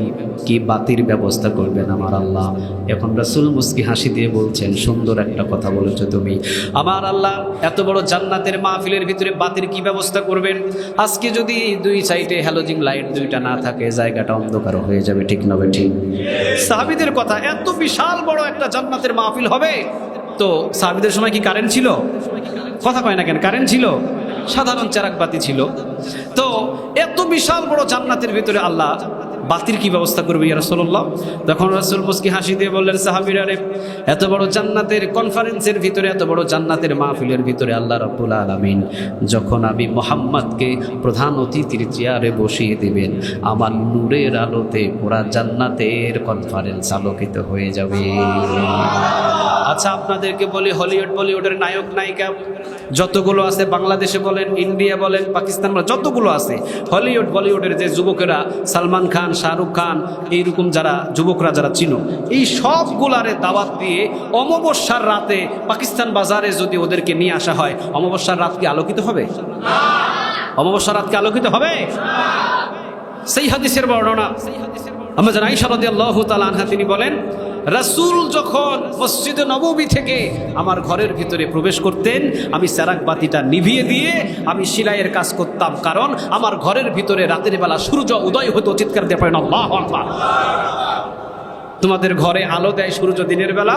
কি বাতির ব্যবস্থা করবেন আমার আল্লাহ? এখন রাসূল মুস্কি হাসি দিয়ে বলছেন, সুন্দর একটা কথা বলেছো তুমি। আমার আল্লাহ এত বড় জান্নাতের মাহফিলের ভিতরে বাতির কি ব্যবস্থা করবেন? আজকে যদি দুই সাইডে হ্যালোজিন লাইট দুইটা না থাকে, জায়গাটা অন্ধকার হয়ে যাবে, ঠিক না ঠিক? সাহাবীদের কথা, এত বিশাল বড় একটা জান্নাতের মাহফিল হবে, তো সাহাবীদের সময় কি কারেন্ট ছিল? কথা কয় না কেন? কারেন্ট ছিল? সাধারণ চারাক বাতি ছিল। তো এত বিশাল বড় জান্নাতের ভিতরে আল্লাহ বাতির কি ব্যবস্থা করবে ইয়া রাসূলুল্লাহ? তখন রাসূল মুস্কি হাসি দিয়ে বললেন, সাহাবীরা রে, এত বড় জান্নাতের কনফারেন্সের ভিতরে, এত বড় জান্নাতের মাহফিলের ভিতরে আল্লাহ রাব্বুল আলামিন যখন আমি মুহাম্মদকে প্রধান অতিথির চেয়ারে বসিয়ে দিবেন, আমার নূরের আলোতে পুরা জান্নাতের কনফারেন্স আলোকিত হয়ে যাবে। আচ্ছা আপনাদেরকে বলি, হলিউড বলিউডের নায়ক নায়িকা যতগুলো আছে, বাংলাদেশে বলেন, ইন্ডিয়া বলেন, পাকিস্তান বলেন, যতগুলো আছে, হলিউড বলিউডের যে যুবকেরা, সালমান খান, শাহরুখ খান, এইরকম যারা যুবকরা যারা চিনো, এই সবগুলারে দাওয়াত দিয়ে অমাবস্যার রাতে পাকিস্তান বাজারে যদি ওদেরকে নিয়ে আসা হয়, অমাবস্যার রাত কি আলোকিত হবে? অমাবস্যার রাত কি আলোকিত হবে? সেই হাদিসের বর্ণনা আমরা জানি, আয়েশা রাদিয়াল্লাহু তাআলা আনহা তিনি বলেন, রাসূল যখন মসজিদে নববী থেকে আমার ঘরের ভিতরে প্রবেশ করতেন, আমি চেরাগ বাতিটা নিভিয়ে দিয়ে আমি সেলাইয়ের কাজ করতাম, কারণ আমার ঘরের ভিতরে রাতের বেলা সূর্য উদয় হতো। চিৎকার দিয়ে পড়েন আল্লাহু আকবার। তোমাদের ঘরে আলো দেয় সূর্য দিনের বেলা,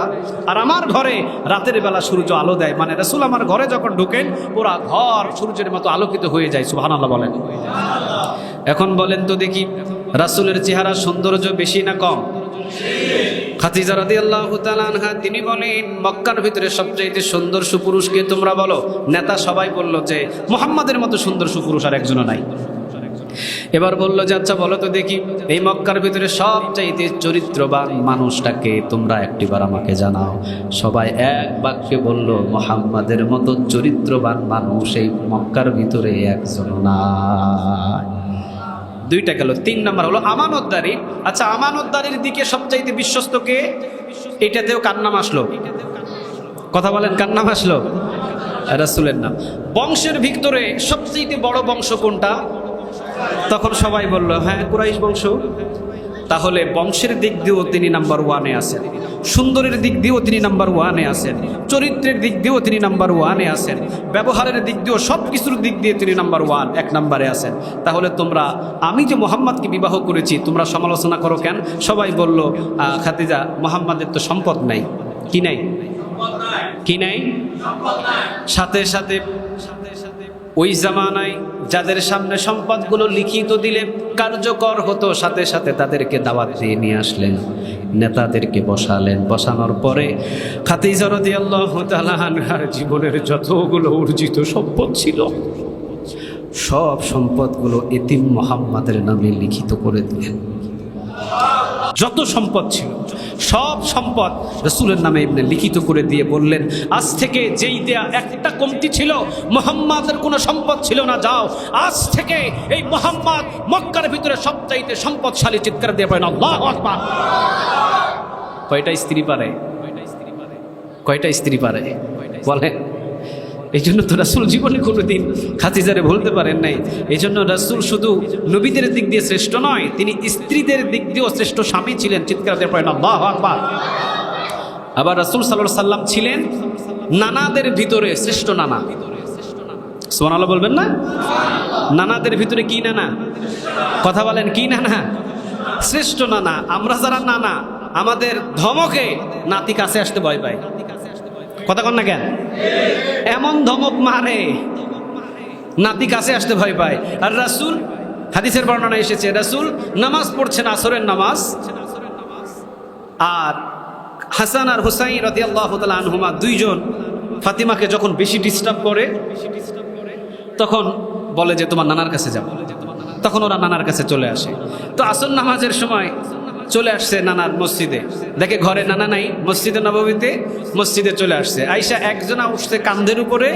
আর আমার ঘরে রাতের বেলা সূর্য আলো দেয়। মানে রাসূল আমার ঘরে যখন ঢোকেন, পুরা ঘর সূর্যের মতো আলোকিত হয়ে যায়। সুবহানাল্লাহ বলেন। এখন বলেন তো দেখি, রাসূলের চেহারা সৌন্দর্য বেশি না কম? খাদিজা রাদিয়াল্লাহু তাআলা আনহা তিনি বলেন, মক্কার ভিতরে সবচেয়ে সুন্দর সুপুরুষকে তোমরা বলো। নেতা সবাই বলল যে মুহাম্মাদের মতো সুন্দর সুপুরুষ আর একজনও নাই। এবার বললো যে আচ্ছা বলো তো দেখি, এই মক্কার ভিতরে সবচাইতে চরিত্রবান মানুষটাকে তোমরা একটিবার আমাকে জানাও। সবাই এক বাক্যে বলল, মুহাম্মাদের মতো চরিত্রবান মানুষ এই মক্কার ভিতরে একজন নাই। দুইটা গেল, 3 নাম্বার হলো আমানতদারি। আচ্ছা, আমানতদারির দিকে সবচাইতে বিশ্বস্ত কে? এটাতেও কার নাম আসলো? কথা বলেন, কার নাম আসলো? রাসূলের নাম। বংশের ভিতরে সবচাইতে বড় বংশ কোনটা? তখন সবাই বলল হ্যাঁ, কুরাইশ বংশ। তাহলে বংশের দিক দিয়েও তিনি নাম্বার 1-এ আছেন, সুন্দরের দিক দিয়েও তিনি নাম্বার 1-এ আছেন, চরিত্রের দিক দিয়েও তিনি নাম্বার 1-এ আছেন, ব্যবহারের দিক দিয়েও সব কিছুর দিক দিয়ে তিনি নাম্বার 1, 1 নম্বরে আছেন। তাহলে তোমরা, আমি যে মোহাম্মদকে বিবাহ করেছি তোমরা সমালোচনা করো কেন? সবাই বলল খাদিজা, মোহাম্মদের তো সম্পদ নাই। কি নাই? কি নাই? সাথে সাথে ওই জামানায় যাদের সামনে সম্পদগুলো লিখিত দিলে কার্যকর হতো, সাথে সাথে তাদেরকে দাওয়াত দিয়ে নিয়ে আসলেন, নেতাদেরকে বসালেন। বসানোর পরে খাদিজা রাদিয়াল্লাহু তাআলা আনহার জীবনের যতগুলো অর্জিত সম্পদ ছিল সব সম্পদগুলো এতিম মুহাম্মাদের নামে লিখিত করে দিলেন। যত সম্পদ ছিল সব সম্পদ রাসূলের নামে ইবনে লিখিত করে দিয়ে বললেন, আজ থেকে যেই দেয়া একটা কমতি ছিল, মুহাম্মাদের কোনো সম্পদ ছিল না, যাও আজ থেকে এই মুহাম্মদ মক্কার ভিতরে সবচাইতে সম্পদশালী। চিৎকার দিয়ে বলেন আল্লাহু আকবার। কয়টা স্ত্রী পারে? কয়টা স্ত্রী পারে বলেন? এই জন্য তো রাসূল জীবনে কোনোদিন খাদিজারে ভুলতে পারেন নাই। এই জন্য রাসূল শুধু নবীদের দিক দিয়ে শ্রেষ্ঠ নয়, তিনি স্ত্রীদের দিক দিয়েও শ্রেষ্ঠ স্বামী ছিলেন। চিৎকার দিয়ে পড়েন আল্লাহু আকবার। আবার রাসূল সাল্লাল্লাহু আলাইহি সাল্লাম ছিলেন নানাদের ভিতরে শ্রেষ্ঠ নানা। সুবহানাল্লাহ বলবেন না? নানাদের ভিতরে কি নানা? কথা বলেন, কি নানা? শ্রেষ্ঠ নানা। আমরা যারা নানা, আমাদের ধমকে নাতি কাছে আসতে ভয় পায়। কথা কন না কেন? এমন ধমক মারে, নাতি কাছে আসতে ভয় পায়। আর রাসূল, হাদিসের বর্ণনা এসেছে, রাসূল নামাজ পড়ছেন, আসরের নামাজ, আর হাসান আর হুসাইন রাদিয়াল্লাহু তাআলা আনহুমা দুইজন ফাতিমাকে যখন বেশি ডিস্টার্ব করে তখন বলে যে তোমার নানার কাছে যাও। তখন ওরা নানার কাছে চলে আসে। তো আসর নামাজের সময় চলে আসছে নানার মসজিদে, দেখে ঘরে নানা নাই, মসজিদে নববীতে মসজিদে চলে আসছে। আয়েশা একজনা উঠছে কাঁধের উপরে,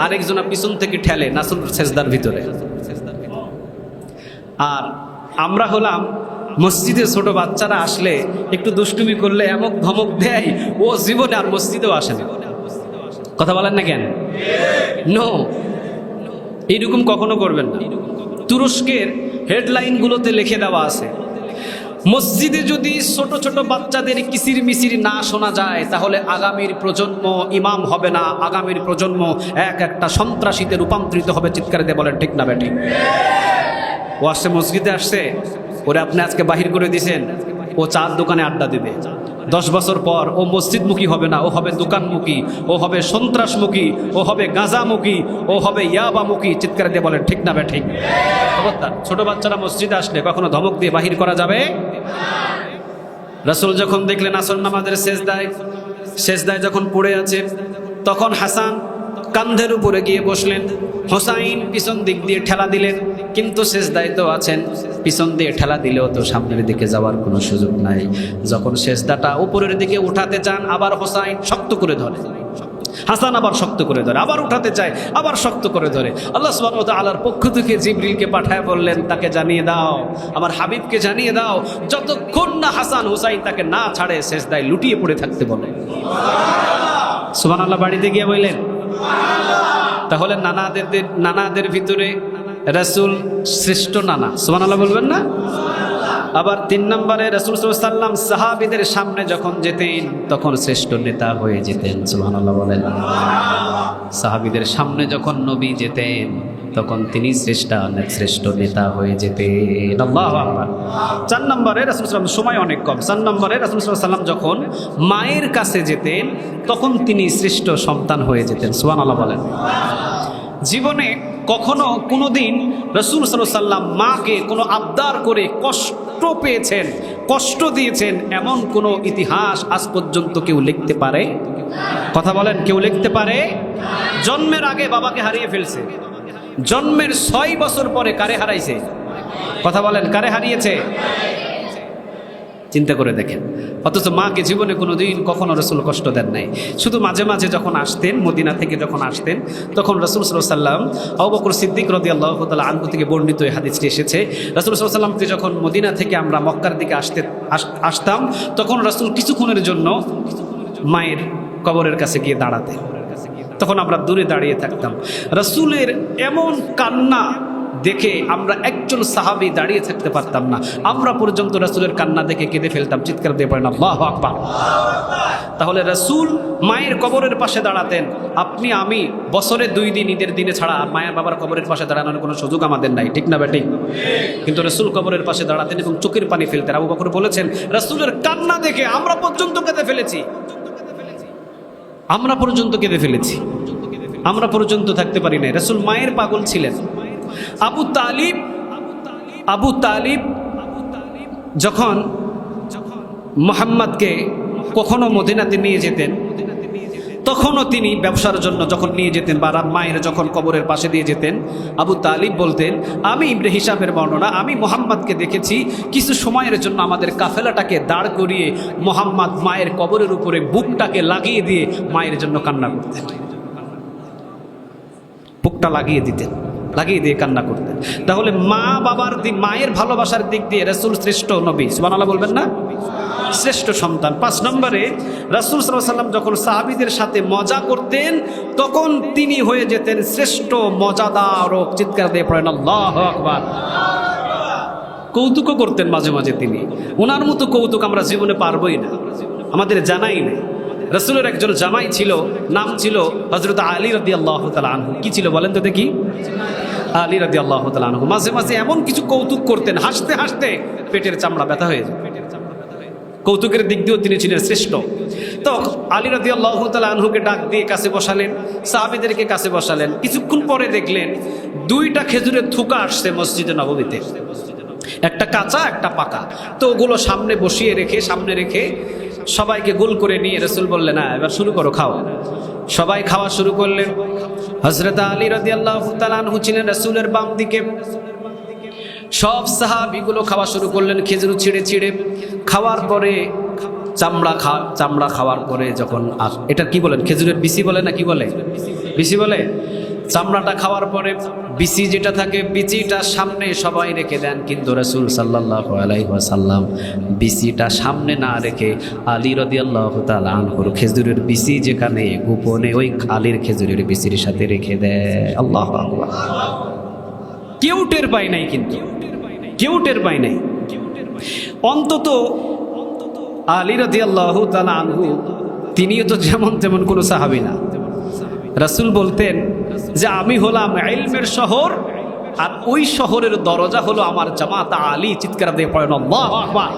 আরেকজনা পিছন থেকে ঠেলে রাসূল সেজদার ভিতরে। আর আমরা হলাম মসজিদে ছোট বাচ্চারা আসলে একটু দুষ্টুমি করলে এমন ধমক দেয়, ও জীবনে আর মসজিদেও আসে না। কথা বলেন না কেন? নো, এইরকম কখনো করবেন না। তুরস্কের হেডলাইনগুলোতে লিখে দেওয়া আছে, মসজিদে যদি ছোট ছোট বাচ্চাদের কিসির মিসির না শোনা যায় তাহলে আগামীর প্রজন্ম ইমাম হবে না, আগামীর প্রজন্ম এক একটা সন্ত্রাসীতে রূপান্তরিত হবে। চিৎকার দিয়ে বলেন ঠিক না বেঠিক? ও আসছে মসজিদে আসছে, ওরে আপনি আজকে বাহির করে দিয়েছেন, ও চার দোকানে আড্ডা দিবে। 10 বছর পর ও মসজিদমুখী হবে না, ও হবে দোকানমুখী, ও হবে সন্ত্রাসমুখী, ও হবে গাঁজামুখী, ও হবে ইয়াবামুখী। চিৎকার দিয়ে বলেন ঠিক না বেঠিক? খবরদার, ছোট বাচ্চারা মসজিদে আসলে কখনো ধমক দিয়ে বাহির করা যাবে। রাসূল যখন দেখলেন আসর নামাজের সেজদায় যখন পড়ে আছে, তখন হাসান কাঁধের উপরে গিয়ে বসলেন, হোসাইন পিছন দিক দিয়ে ঠেলা দিলেন, কিন্তু সেজদায় তো আছেন, পিছন দিয়ে ঠেলা দিলেও তো সামনের দিকে যাওয়ার কোনো সুযোগ নাই। যখন সেজদাটা উপরের দিকে উঠাতে চান, আবার হোসাইন শক্ত করে ধরে, হাসান আবার শক্ত করে ধরে, আবার উঠাতে চায়, আবার শক্ত করে ধরে। আল্লাহ সুবহানাহু ওয়া তাআলার পক্ষ থেকে জিবরিলকে পাঠায় বললেন, তাকে জানিয়ে দাও, আমার হাবিবকে জানিয়ে দাও, যতক্ষণ না হাসান হুসাইন তাকে না ছাড়ে সেজদায় লুটিয়ে পড়ে থাকতে বলে। সুবহানাল্লাহ বাড়িতে গিয়ে বললেন। তাহলে নানাদের ভিতরে রাসূল শ্রেষ্ঠ নানা। সুবহানাল্লাহ বলবেন না? আবার 3 নম্বরে রাসূল সাল্লাল্লাহু আলাইহি ওয়াসাল্লাম সাহাবীদের সামনে যখন যেতেন তখন শ্রেষ্ঠ নেতা হয়ে যেতেন। সুবহানাল্লাহ বলেন। সাহাবীদের সামনে যখন নবী যেতেন তখন তিনি শ্রেষ্ঠ নেতা হয়ে যেতেন। আল্লাহু আকবার। 4 নম্বরে রাসূল সাল্লাল্লাহু আলাইহি ওয়াসাল্লাম, সময় অনেক কম, 4 নম্বরে রাসূল সাল্লাল্লাহু আলাইহি ওয়াসাল্লাম যখন মায়ের কাছে যেতেন তখন তিনি শ্রেষ্ঠ সন্তান হয়ে যেতেন। সুবহানাল্লাহ বলেন। জীবনে কখনো কোনোদিন রাসূল সাল্লাল্লাহু আলাইহি ওয়াসাল্লাম মাকে কোনো আবদার করে কষ্ট পেয়েছেন, কষ্ট দিয়েছেন এমন কোনো ইতিহাস আজ পর্যন্ত কেউ লিখতে পারে? কথা বলেন, কেউ লিখতে পারে? জন্মের আগে বাবাকে হারিয়ে ফেলছে, জন্মের 6 বছর পরে কারে হারাইছে? কথা বলেন, কারে হারিয়েছে? চিন্তা করে দেখেন। অথচ মাকে জীবনে কোনোদিন কখনো রসুল কষ্ট দেন নাই। শুধু মাঝে মাঝে যখন আসতেন, মদিনা থেকে যখন আসতেন, তখন রসুল সাল্লাল্লাহু আলাইহি ওয়াসাল্লাম, আবু বকর সিদ্দিক রাদিয়াল্লাহু তাআলা আনহু থেকে বর্ণিত এই হাদিসটি এসেছে, রসুল সাল্লাল্লাহু আলাইহি ওয়াসাল্লামকে যখন মদিনা থেকে আমরা মক্কার দিকে আসতাম, তখন রসুল কিছুক্ষণের জন্য মায়ের কবরের কাছে গিয়ে দাঁড়াতেন। তখন আমরা দূরে দাঁড়িয়ে থাকতাম। রসুলের এমন কান্না দেখে আমরা একজন সাহাবী দাঁড়িয়ে থাকতে পারতাম না, আমরা পর্যন্ত রসুলের কান্না দেখে কেঁদে ফেলতাম, চিৎকার দিয়ে পড়েন আল্লাহু আকবার। তাহলে রসুল মায়ের কবরের পাশে দাঁড়াতেন। আপনি আমি বছরে 2 দিন, ঈদের দিনে ছাড়া মায়ের বাবার কবরের পাশে দাঁড়ানোর কোনো সুযোগ আমাদের নাই, ঠিক না বেঠিক? কিন্তু রসুল কবরের পাশে দাঁড়াতেন এবং চোখের পানি ফেলতেন। আবু বকর বলেছেন, রসুলের কান্না দেখে আমরা পর্যন্ত কেঁদে ফেলেছি, আমরা পর্যন্ত কেঁদে ফেলেছি, আমরা পর্যন্ত থাকতে পারি নাই। রসুল মায়ের পাগল ছিলেন। আবু তালিব যখন মুহাম্মদকে কখনো মদিনাতে নিয়ে যেতেন, তখনও তিনি ব্যবসার জন্য যখন নিয়ে যেতেন বা মায়ের যখন কবরের পাশে দিয়ে যেতেন, আবু তালিব বলতেন, আমি ইবনে হিশামের বর্ণনা, আমি মুহাম্মদকে দেখেছি কিছু সময়ের জন্য আমাদের কাফেলাটাকে দাঁড় করিয়ে মুহাম্মদ মায়ের কবরের উপরে বুকটাকে লাগিয়ে দিয়ে মায়ের জন্য কান্না করতেন, বুকটা লাগিয়ে দিতেন, লাগিয়ে দিয়ে কান্না করতেন। তাহলে মা বাবার দিক, মায়ের ভালোবাসার দিক দিয়ে রাসূল শ্রেষ্ঠ নবী, সুবহানাল্লাহ বলবেন না? শ্রেষ্ঠ সন্তান। 5 নম্বরে রাসূল সাল্লাল্লাহু আলাইহি ওয়াসাল্লাম যখন সাহাবীদের সাথে মজা করতেন, তখন তিনি হয়ে যেতেন শ্রেষ্ঠ মজাদারক, চিৎকার দিয়ে পড়েন আল্লাহু আকবার। কৌতুকও করতেন মাঝে মাঝে তিনি, ওনার মতো কৌতুক আমরা জীবনে পারবই না, আমাদের জানাই নেই। রসুলের একজন জামাই ছিল, নাম ছিল হযরত আলী রাদিয়াল্লাহু তাআলা আনহু। কি ছিল বলেন তো দেখি? আলী রাদিয়াল্লাহু তাআলা আনহু মাঝে মাঝে এমন কিছু কৌতুক করতেন, হাসতে হাসতে পেটের চামড়া ব্যথা হয়ে যেত। কৌতুকের দিক দিয়েও তিনি ছিলেন শ্রেষ্ঠ। তো আলী রাদিয়াল্লাহু তাআলা আনহুকে ডাক দিয়ে কাছে বসালেন, সাহাবীদেরকে কাছে বসালেন। কিছুক্ষণ পরে দেখলেন 2টা খেজুরের থুকা আসছে মসজিদে নববীতে, একটা কাঁচা একটা পাকা। তো ওগুলো সামনে বসিয়ে রেখে, সামনে রেখে সবাইকে গোল করে নিয়ে রাসূল বললেন, না এবার শুরু করো, খাও। সবাই খাওয়া শুরু করলেন। হযরত আলী রাদিয়াল্লাহু তাআলা আনহু ছিলেন রাসূলের বাম দিকে। সব সাহাবীগুলো খাওয়া শুরু করলেন খেজুর ছিঁড়ে ছিঁড়ে। খাওয়ার পরে চামড়া খাওয়ার পরে যখন এটা কি বলেন, খেজুরের বিচি বলে না কি বলে? বিচি বলে। চামড়াটা খাওয়ার পরে বিচি যেটা থাকে, বিচিটা সামনে সবাই রেখে দেন, কিন্তু রাসূল সাল্লাল্লাহু আলাইহি ওয়াসাল্লাম বিচিটা সামনে না রেখে আলী রাদিয়াল্লাহু তাআলা আনহুর খেজুরের বিচি যেখানে, গোপনে ওই আলীর খেজুরের বিচির সাথে রেখে দেয়। আল্লাহু আকবার। কেউ টের পায় নাই, কিন্তু কেউ টের পায় নাই। অন্তত আলী রাদিয়াল্লাহু তাআলা আনহু তিনিও তো যেমন তেমন কোনো সাহাবী না। রাসূল বলতেন যে আমি হলাম ইলমের শহর, আর ওই শহরের দরজা হলো আমার জামাত আলী। চিৎকার দিয়ে পড়েন আল্লাহু আকবার।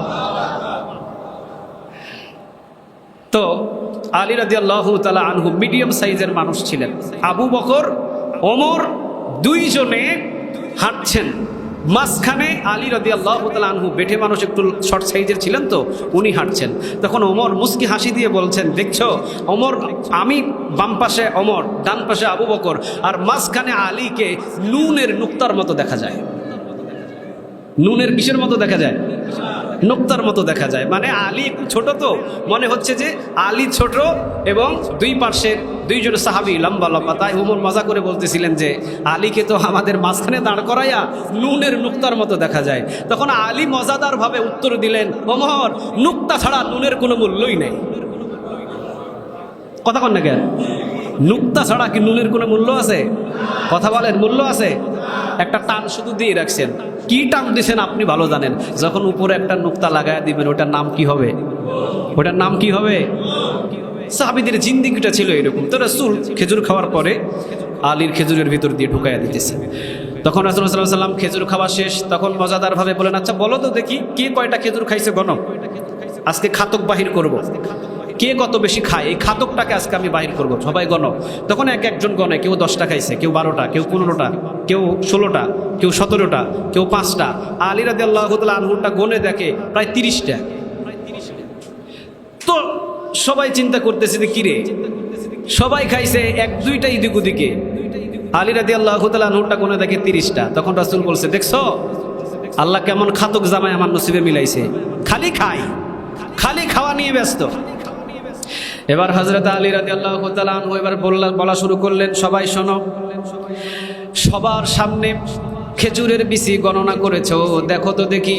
তো আলী রাদিয়াল্লাহু তাআলা আনহু মিডিয়াম সাইজের মানুষ ছিলেন। আবু বকর, ওমর 2 জনে হাঁটছেন, মাঝখানে আলী রাদিয়াল্লাহু তাআলা আনহু, বেঠে মানুষ, একটু শর্ট সাইজের ছিলেন, তো উনি হাঁটছেন। তখন ওমর মুস্কি হাসি দিয়ে বলছেন, দেখছো ওমর, আমি বাম পাশে ওমর, ডান পাশে আবু বকর, আর মাঝখানে আলীকে নুনের নুক্তার মতো দেখা যায়। নুনের কিসের মতো দেখা যায়? নুক্তার মতো দেখা যায়। মানে আলী একটু ছোট, তো মনে হচ্ছে যে আলী ছোট এবং 2 পার্শ্বের 2 জন সাহাবী লম্বা লম্বা। তাই ওমর মজা করে বলতেছিলেন যে আলীকে তো আমাদের মাঝখানে দাঁড় করাইয়া নুনের নুক্তার মতো দেখা যায়। তখন আলী মজাদার ভাবে উত্তর দিলেন, ওমর, নুক্তা ছাড়া নুনের কোনো মূল্যই নেই। কথা কন না কেন? নুক্তা ছাড়া কি নুনের কোনো মূল্য আছে? কথা বলেন, মূল্য আছে? একটা টান শুধু দিয়ে রাখছেন, কি টান দিছেন আপনি ভালো জানেন। যখন উপরে একটা নুক্তা লাগায় দিবেন, ওটার নাম কি হবে? ওটার নাম কি হবে? সাহাবীদের জিন্দেগিটা ছিল এরকম। তো রাসূল খেজুর খাওয়ার পরে আলীর খেজুরের ভিতর দিয়ে ঢুকাইয়া দিতেছে। তখন রাসূল সাল্লাল্লাহু আলাইহি ওয়াসাল্লাম খেজুর খাওয়া শেষ, তখন মজাদার ভাবে বলেন, আচ্ছা বলো তো দেখি কে কয়টা খেজুর খাইছে, গণ, আজকে খাতক বাহির করব। কে কত বেশি খায়, এই খাদকটাকে আজকে আমি বাহির করবো, সবাই গণো। তখন এক একজন গণে, কেউ 10টা খাইছে, কেউ 12টা, কেউ 15টা, কেউ 16টা, কেউ 17টা, কেউ 5টা। আলী রাদিয়াল্লাহু তাআলা আনহুটা গনে দেখে প্রায় 30টা। তো সবাই চিন্তা করতেছে যে কিরে, সবাই খাইছে, 1-2টা এদিক ওদিকে। আলী রাদিয়াল্লাহু তাআলা আনহুটা গনে দেখে 30টা। তখন রাসূল বলছে, দেখছো আল্লাহ কেমন খাতক জামাই আমার নসিবে মিলাইছে, খালি খায়, খালি খাওয়া নিয়ে ব্যস্ত। এবার হযরত আলী রাদিয়াল্লাহু তাআলা আনহু এবার বলা শুরু করলেন, সবাই শোনো, সবার সামনে খেজুরের বিচি গণনা করেছো, দেখো তো দেখি।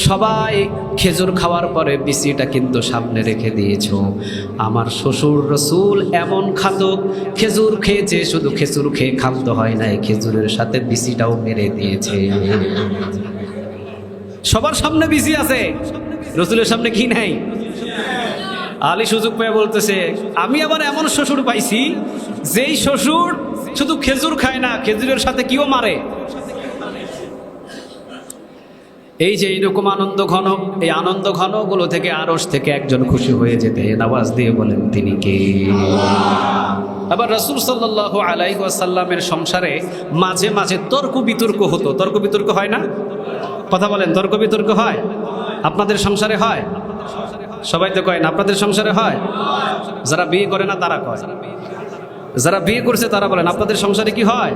সবাই খেজুর খাওয়ার পরে বিচিটা কিন্তু সামনে রেখে দিয়েছো। আমার শ্বশুর রাসূল এমন খাদক, খেজুর খেয়েছে, শুধু খেজুর খেয়ে ক্ষান্ত হয় নাই, খেজুরের সাথে বিচিটাও মেরে দিয়েছে। সবার সামনে বিচি আছে, রাসূলের সামনে কি নাই? আলী সুযোগ পেয়ে বলতেছে, আমি আবার এমন শ্বশুর পাইছি যেই শ্বশুর শুধু খেজুর খায় না, খেজুরের সাথে কিও মারে। এই যে এইরকম আনন্দ ঘন, এই আনন্দ ঘনগুলো থেকে আরশ থেকে একজন খুশি হয়ে যেতে আওয়াজ দিয়ে বলেন তিনি কে? আবার রাসূল সাল্লাল্লাহু আলাইহি ওয়াসাল্লামের সংসারে মাঝে মাঝে তর্ক বিতর্ক হতো। তর্ক বিতর্ক হয় না? কথা বলেন, তর্ক বিতর্ক হয়? আপনাদের সংসারে হয়? সবাই তো কয় না, আপনাদের সংসারে হয়? যারা বিয়ে করে না তারা কয়, যারা বিয়ে করছে তারা বলেন আপনাদের সংসারে কি হয়?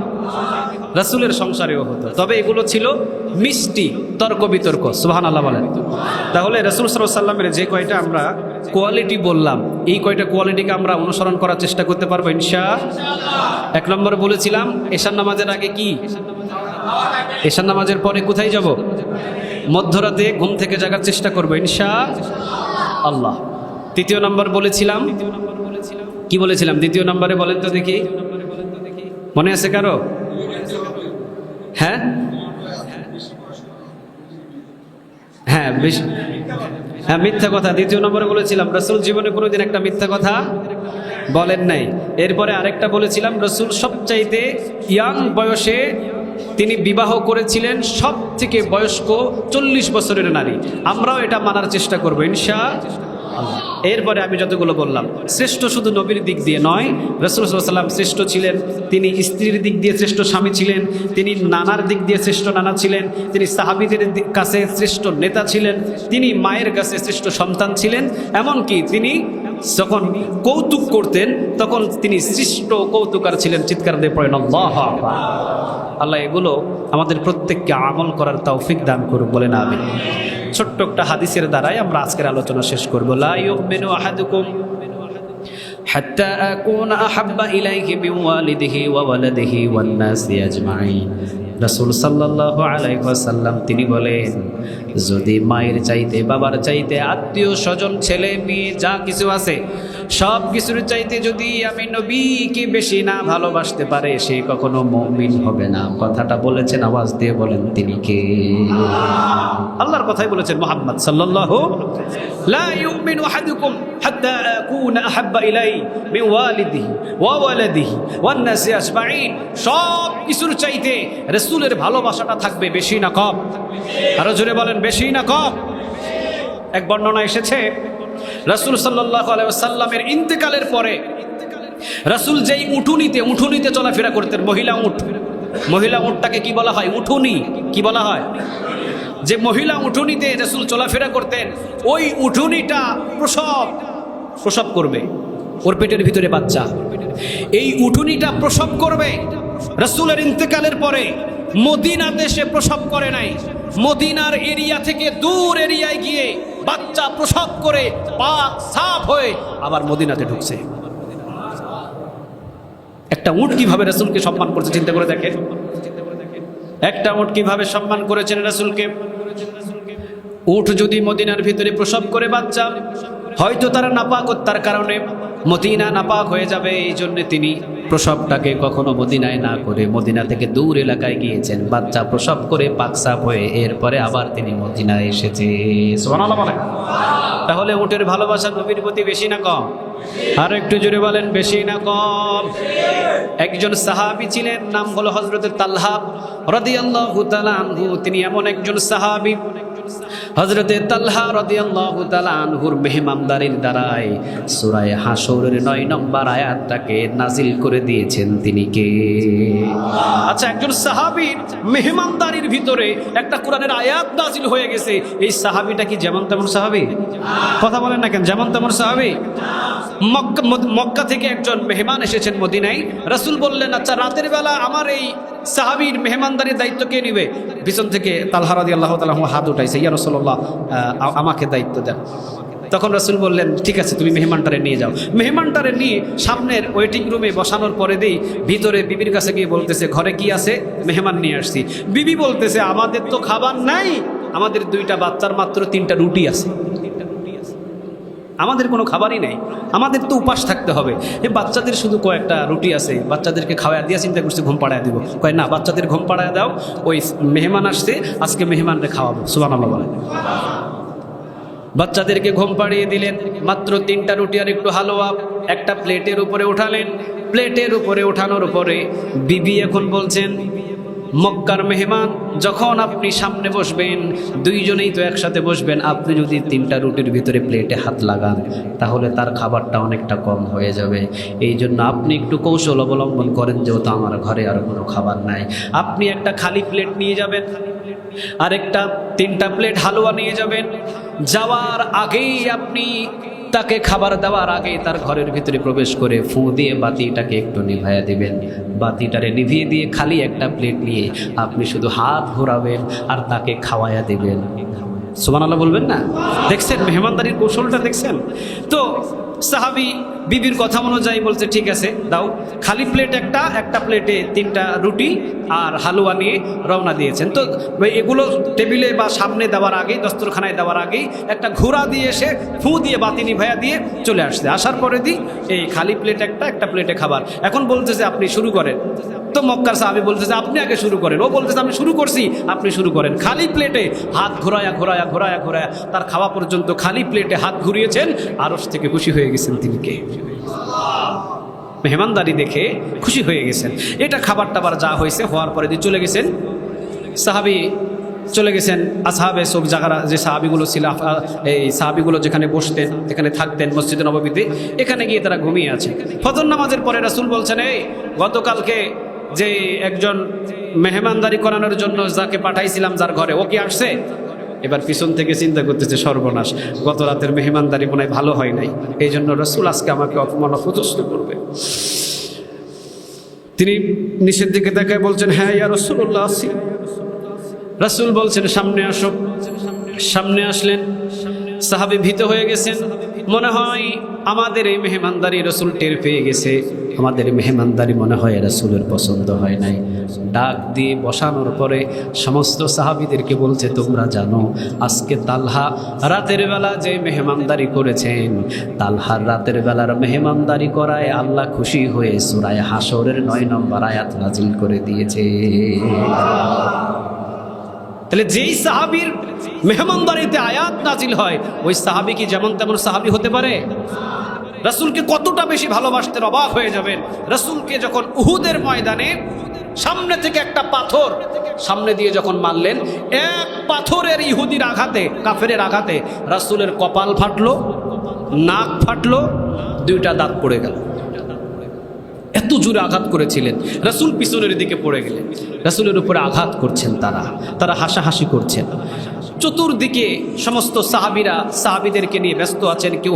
রাসূলের সংসারেও হতো, তবে এগুলো ছিল মিষ্টি তর্ক বিতর্ক। সুবহানাল্লাহ বলেন। তাহলে রাসূল সাল্লাল্লাহু আলাইহি ওয়াসাল্লামের যে কয়টা আমরা কোয়ালিটি বললাম, এই কয়টা কোয়ালিটিকে আমরা অনুসরণ করার চেষ্টা করতে পারবো ইনশাআল্লাহ। 1 নম্বরে বলেছিলাম এশার নামাজের আগে কি, এশার নামাজের পরে কোথায় যাব? মধ্যরাতে ঘুম থেকে জাগার চেষ্টা করবো ইনশাআল্লাহ। 3 নম্বর বলেছিলাম, কি বলেছিলাম 2 নম্বরে বলেন তো দেখি, মনে আছে কারো? হ্যাঁ হ্যাঁ হ্যাঁ, মিথ্যা কথা 2 নম্বরে বলেছিলাম। রাসূল জীবনে কোনোদিন একটা মিথ্যা কথা বলেন নাই। এরপরে আরেকটা বলেছিলাম, রাসূল সবচাইতে ইয়াং বয়সে তিনি বিবাহ করেছিলেন সব থেকে বয়স্ক 40 বছরের নারী। আমরাও এটা মানার চেষ্টা করবো ইনশাআল্লাহ। এরপরে আমি যতগুলো বললাম, শ্রেষ্ঠ শুধু নবীর দিক দিয়ে নয়, রাসূল সাল্লাল্লাহু আলাইহি ওয়াসাল্লাম শ্রেষ্ঠ ছিলেন, তিনি স্ত্রীর দিক দিয়ে শ্রেষ্ঠ স্বামী ছিলেন, তিনি নানার দিক দিয়ে শ্রেষ্ঠ নানা ছিলেন, তিনি সাহাবীদের কাছে শ্রেষ্ঠ নেতা ছিলেন, তিনি মায়ের কাছে শ্রেষ্ঠ সন্তান ছিলেন। এমনকি তিনি যখন কৌতুক করতেন তখন তিনি শ্রেষ্ঠ কৌতুকার ছিলেন। চিৎকার দিয়ে পড়েন আল্লাহু আকবার। আল্লাহ এগুলো আমাদের প্রত্যেককে আমল করার তৌফিক দান করুন, বলেন আমিন। ছোট্ট একটা হাদিসের দ্বারাই আমরা আজকের আলোচনা শেষ করব। লা ইউমিনু আহাদুকুম হাত্তা আকুনা আহাব্বা ইলাইহি মিন ওয়ালিদিহি ওয়া ওয়ালাদিহি ওয়ান নাসি আজমাইন। রাসূল সাল্লাল্লাহু আলাইহি ওয়াসাল্লাম তিনি বলেন, যদি মায়ের চাইতে, বাবার চাইতে, আত্মীয় স্বজন, ছেলে মেয়ে যা কিছু আছে সব কিছুর চাইতে যদি আমি নবীকে বেশি না ভালোবাসতে পারে, সে কখনো মুমিন হবে না। কথাটা বলেছেন, আওয়াজ দিয়ে বলেন তিনি কে? আল্লাহর কথাই বলেছেন মুহাম্মদ সাল্লাল্লাহু। লা ইউমিনু আহাদুকুম হাত্তা আকুনা আহাব্বা ইলাইহি মিন ওয়ালিদিহি ওয়া ওয়ালাদিহি ওয়ান নাসি আজমাইন। সব কিছুর চাইতে রাসূলের ভালোবাসাটা থাকবে বেশি না কম? আরো জোরে বলেন, বেশি না কম? এক বর্ণনা এসেছে, রাসূল সাল্লাল্লাহু আলাইহি ওয়াসাল্লামের ইন্তেকালের পরে রাসূল যেই উঠুনিতে চলাফেরা করতেন, মহিলা উটটাকে কি বলা হয়? উঠুনি। কি বলা হয়? যে মহিলা উঠুনিতে রাসূল চলাফেরা করতেন, ওই উঠুনিটা প্রসব করবে, ওর পেটের ভিতরে বাচ্চা। এই উঠুনিটা প্রসব করবে। রাসূলের ইন্তেকালের পরে মদিনা দেশে প্রসব করে নাই, মদিনার এরিয়া থেকে দূর এরিয়ায় গিয়ে বাচ্চা প্রসব করে পাক সাফ হয়ে আবার মদিনাতে ঢুকছে। একটা উট কিভাবে রাসূলকে সম্মান করছে চিন্তা করে দেখেন। একটা উট কিভাবে সম্মান করেছেন রাসূলকে। উট যদি মদিনার ভিতরে প্রসব করে বাচ্চা, হয়তো তারা নাপাকতার কারণে মদিনা নাপাক হয়ে যাবে, এই জন্য তিনি প্রসবটাকে কখনো মদিনায় না করে মদিনা থেকে দূর এলাকায় গিয়েছেন, বাচ্চা প্রসব করে পাকসাপ হয়ে এরপরে আবার তিনি মদিনায় এসেছে। সুবহানাল্লাহ বলেন। তাহলে উটের ভালোবাসা নবীর প্রতি বেশি না কম? আর একটু জোরে বলেন, বেশি না কম? একজন সাহাবী ছিলেন, নাম হলো হযরত তালহা রাদিয়াল্লাহু তাআলা আনহু। তিনি এমন একজন সাহাবী, হযরতে তালহা রাদিয়াল্লাহু তাআলা আনহুর মেহমানদারির দ্বারাই সূরা হাশরের 9 নম্বর আয়াতটাকে নাজিল করে দিয়েছেন তিনি কে? আচ্ছা, একজন সাহাবীর মেহমানদারির ভিতরে একটা কোরআনের আয়াত নাজিল হয়ে গেছে, এই সাহাবীটা কি যেমন তেমন সাহাবী? কথা বলেন না কেন, যেমন তেমন সাহাবী? মক্কা থেকে একজন মেহমান এসেছেন মদিনায়। রাসূল বললেন, আচ্ছা রাতের বেলা আমার এই সাহাবীর মেহমানদারির দায়িত্ব কে নেবে? পিছন থেকে তালহা রাদিয়াল্লাহু তাআলা হাত উঠাইছে, ইয়া রাসূলুল্লাহ আমাকে দায়িত্ব দেন। তখন রাসূল বললেন, ঠিক আছে তুমি মেহমানটারে নিয়ে যাও। মেহমানটারে নিয়ে সামনের ওয়েটিং রুমে বসানোর পরে দিই ভিতরে বিবির কাছে গিয়ে বলতেছে, ঘরে কি আছে? মেহমান নিয়ে আসছি। বিবি বলতেছে, আমাদের তো খাবার নাই, আমাদের 2টা বাচ্চার মাত্র 3টা রুটি আছে, আমাদের কোনো খাবারই নেই, আমাদের তো উপাস থাকতে হবে। এই বাচ্চাদের শুধু কয়েকটা রুটি আছে, বাচ্চাদেরকে খাওয়া দিয়া চিন্তা করছি ঘুম পাড়ায় দিব। কয় না, বাচ্চাদের ঘুম পাড়ায় দাও, ওই মেহমান আসছে আজকে মেহমানরে খাওয়াবো। সুবহানাল্লাহ বলেন। বাচ্চাদেরকে ঘুম পাড়িয়ে দিলেন, মাত্র 3টা রুটি আর একটু হালুয়া একটা প্লেটের উপরে উঠালেন। প্লেটের উপরে ওঠানোর পরে বিবি এখন বলছেন, মক্কার মেহমান যখন আপনি সামনে বসবেন, 2জনেই তো একসাথে বসবেন, আপনি যদি 3টা রুটির ভিতরে প্লেটে হাত লাগান তাহলে তার খাবারটা অনেকটা কম হয়ে যাবে। এই জন্য আপনি একটু কৌশল অবলম্বন করেন, যেহেতু আমার ঘরে আর কোনো খাবার নাই। আপনি একটা খালি প্লেট নিয়ে যাবেন, আর একটা 3টা প্লেট হালুয়া নিয়ে যাবেন। যাওয়ার আগেই আপনি তাকে খাবার দেওয়ার আগে তার ঘরের ভিতরে প্রবেশ করে ফু দিয়ে বাতিটাকে একটু নিভাইয়া দিবেন। বাতিটারে নিভিয়ে দিয়ে খালি একটা প্লেট নিয়ে আপনি শুধু হাত ঘোরাবেন আর তাকে খাওয়াইয়া দিবেন। সুবহানাল্লাহ বলবেন না? দেখছেন মেহমানদারির কৌশলটা দেখছেন তো? সাহাবী বিবির কথা অনুযায়ী বলছে, ঠিক আছে দাও। খালি প্লেট একটা প্লেটে 3টা রুটি আর হালুয়া নিয়ে রওনা দিয়েছেন। তো এগুলো টেবিলে বা সামনে দেওয়ার আগেই, দস্তরখানায় দেওয়ার আগেই একটা ঘোড়া দিয়ে এসে ফু দিয়ে বাতি নিভাইয়া দিয়ে চলে আসছে। আসার পরে দিই এই খালি প্লেট একটা প্লেটে খাবার। এখন বলতেছে আপনি শুরু করেন। তো মক্কার সাহাবী বলতেছে আপনি আগে শুরু করেন। ও বলতেছে আমি শুরু করছি, আপনি শুরু করেন। খালি প্লেটে হাত ঘোরায়া তার খাওয়া পর্যন্ত খালি প্লেটে হাত ঘুরিয়েছেন। আরশ থেকে খুশি হয়ে গেছেন তিনি কে? মেহমানদারি দেখে খুশি হয়ে গেছেন। এটা খাবার টাবার যা হয়েছে হওয়ার পরে দিয়ে চলে গেছেন। সাহাবী চলে গেছেন। আসহাবে সব জায়গারা যে সাহাবিগুলো ছিল, এই সাহাবিগুলো যেখানে বসতেন, যেখানে থাকতেন মসজিদে নববীতে, এখানে গিয়ে তারা ঘুমিয়ে আছে। ফজর নামাজের পরে রাসূল বলছেন, এই গতকালকে যে একজন মেহমানদারি করানোর জন্য যাকে পাঠাইছিলাম, যার ঘরে, ও কি আসছে? এবার পিছন থেকে চিন্তা করতেছে, সর্বনাশ, গত রাতের মেহমানদারি মনে হয় ভালো হয় নাই, এই জন্য রাসূল আজকে আমাকে অপমান অপদস্থ করবে। তিনি নিচের দিকে তাকায় বলছেন, হ্যাঁ ইয়া রাসূলুল্লাহ আসি। রাসূল বলছেন সামনে আসো। সামনে আসলেন। সাহাবী ভীত হয়ে গেছেন, মনে হয় আমাদের এই মেহমানদারি রাসূল টের পেয়ে গেছে, আমাদের মেহমানদারি মনে হয় রাসূলের পছন্দ হয় নাই। ডাক দিয়ে বসানোর পরে সমস্ত সাহাবীদেরকে বলছে, তোমরা জানো আজকে তালহা রাতের বেলা যে মেহমানদারি করেছেন, তালহার রাতের বেলার মেহমানদারি করায় আল্লাহ খুশি হয়ে সূরা হাশরের 9 নম্বর আয়াত নাজিল করে দিয়েছে। তাহলে যেই সাহাবীর মেহমানদারিতে আয়াত নাজিল হয়, ওই সাহাবী কি যেমন তেমন সাহাবী হতে পারে? রাসূলকে কতটা বেশি ভালোবাসতেন অবাক হয়ে যাবেন। রাসূলকে যখন উহুদের ময়দানে সামনে থেকে একটা পাথর সামনে দিয়ে যখন মারলেন, এক পাথরের ইহুদির আঘাতে, কাফেরের আঘাতে রাসূলের কপাল ফাটলো, নাক ফাটলো, 2টা দাঁত পড়ে গেল। এত জোরে আঘাত করেছিলেন। রাসূল পিছনের দিকে পড়ে গেলেন। রাসূলের উপরে আঘাত করছেন তারা হাসাহাসি করছেন। চতুর্দিকে সমস্ত সাহাবীদেরকে নিয়ে ব্যস্ত আছেন। কেউ